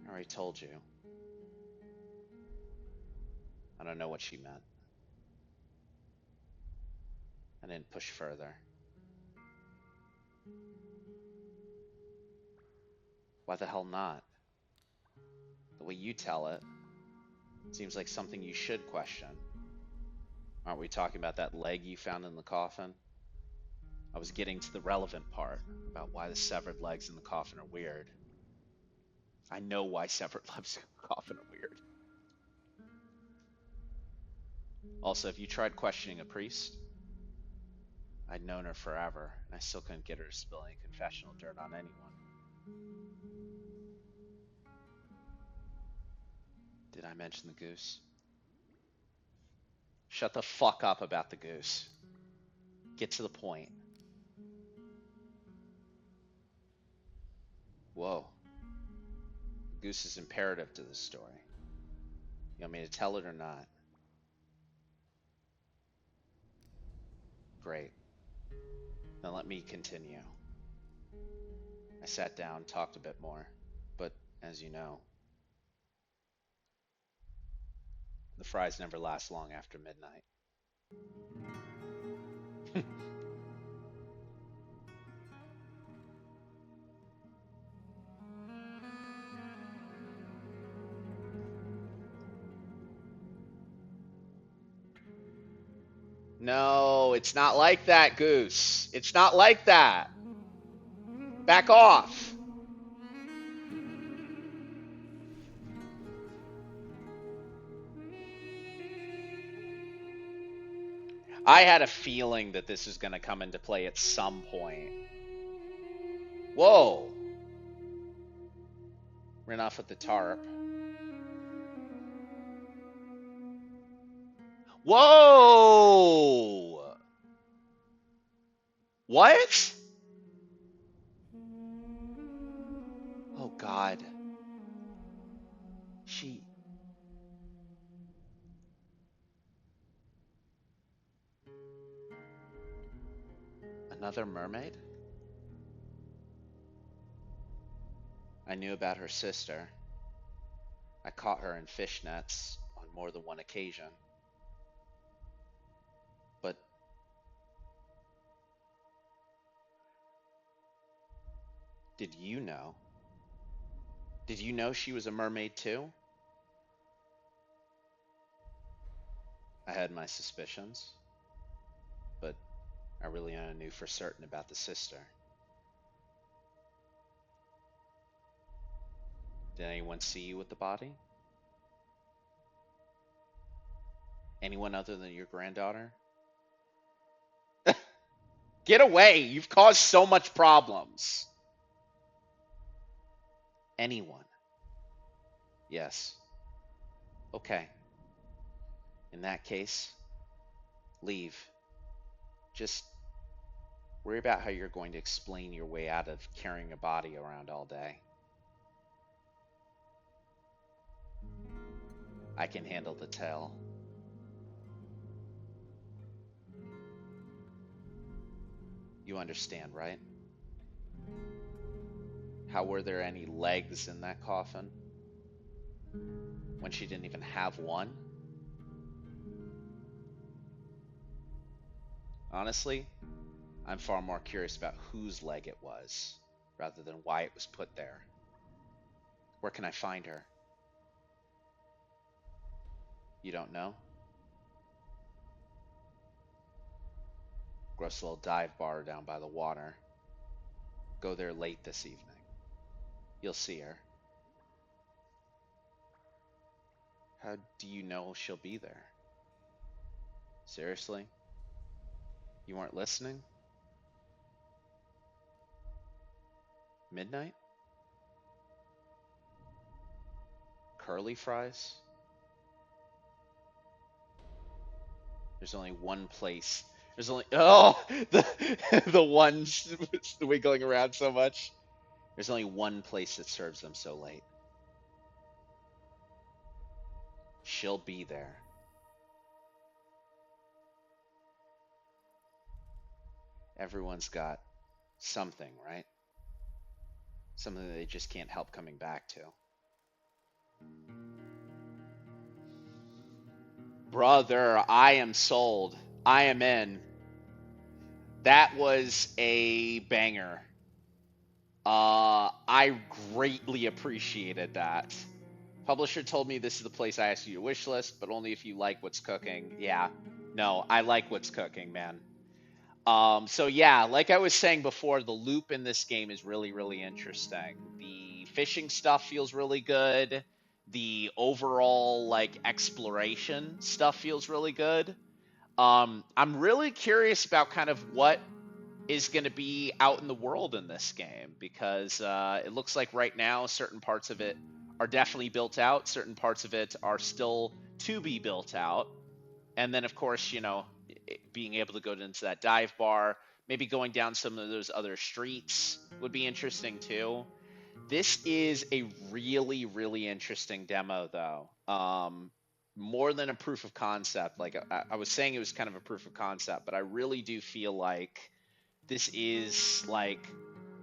I already told you. I don't know what she meant. I didn't push further. Why the hell not? The way you tell it seems like something you should question. Aren't we talking about that leg you found in the coffin? I was getting to the relevant part about why the severed legs in the coffin are weird. I know why severed legs in the coffin are weird. Also, if you tried questioning a priest, I'd known her forever, and I still couldn't get her to spill any confessional dirt on anyone. Did I mention the goose? Shut the fuck up about the goose. Get to the point. Whoa. The goose is imperative to this story. You want me to tell it or not? Great. Then let me continue. I sat down, talked a bit more, but as you know, the fries never last long after midnight. No, it's not like that, Goose. It's not like that. Back off. I had a feeling that this was going to come into play at some point. Whoa. Ran off with the tarp. Whoa. What? Oh, God. She... Another mermaid? I knew about her sister. I caught her in fishnets on more than one occasion. But did you know? Did you know she was a mermaid too? I had my suspicions, but I really only knew for certain about the sister. Did anyone see you with the body? Anyone other than your granddaughter? Get away! You've caused so much problems. Anyone? Yes. Okay. In that case, leave. Just worry about how you're going to explain your way out of carrying a body around all day. I can handle the tale. You understand, right? How were there any legs in that coffin when she didn't even have one? Honestly, I'm far more curious about whose leg it was rather than why it was put there. Where can I find her? You don't know? Gross little dive bar down by the water. Go there late this evening. You'll see her. How do you know she'll be there? Seriously? You weren't listening? Midnight? Curly fries? There's only one place. There's only the the ones wiggling around so much. There's only one place that serves them so late. She'll be there. Everyone's got something, right? Something that they just can't help coming back to. Brother, I am sold. I am in. That was a banger. I greatly appreciated that. Publisher told me this is the place I asked you to wish list, but only if you like what's cooking. Yeah, no, I like what's cooking, man. So yeah, like I was saying before, the loop in this game is really, really interesting. The fishing stuff feels really good. The overall like exploration stuff feels really good. I'm really curious about kind of what is going to be out in the world in this game because it looks like right now certain parts of it are definitely built out, certain parts of it are still to be built out. And then, of course, being able to go into that dive bar, maybe going down some of those other streets would be interesting too. This is a really, really interesting demo, though. More than a proof of concept. Like I was saying, it was kind of a proof of concept, but I really do feel like this is like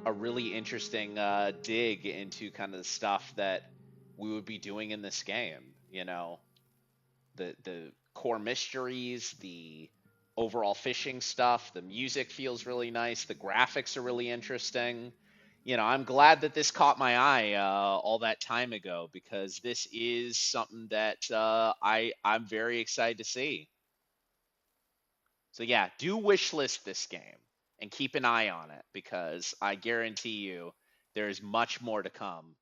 a really interesting dig into kind of the stuff that we would be doing in this game. The core mysteries, the overall fishing stuff, the music feels really nice, the graphics are really interesting. I'm glad that this caught my eye all that time ago because this is something that I'm very excited to see. So yeah, do wish list this game and keep an eye on it because I guarantee you there is much more to come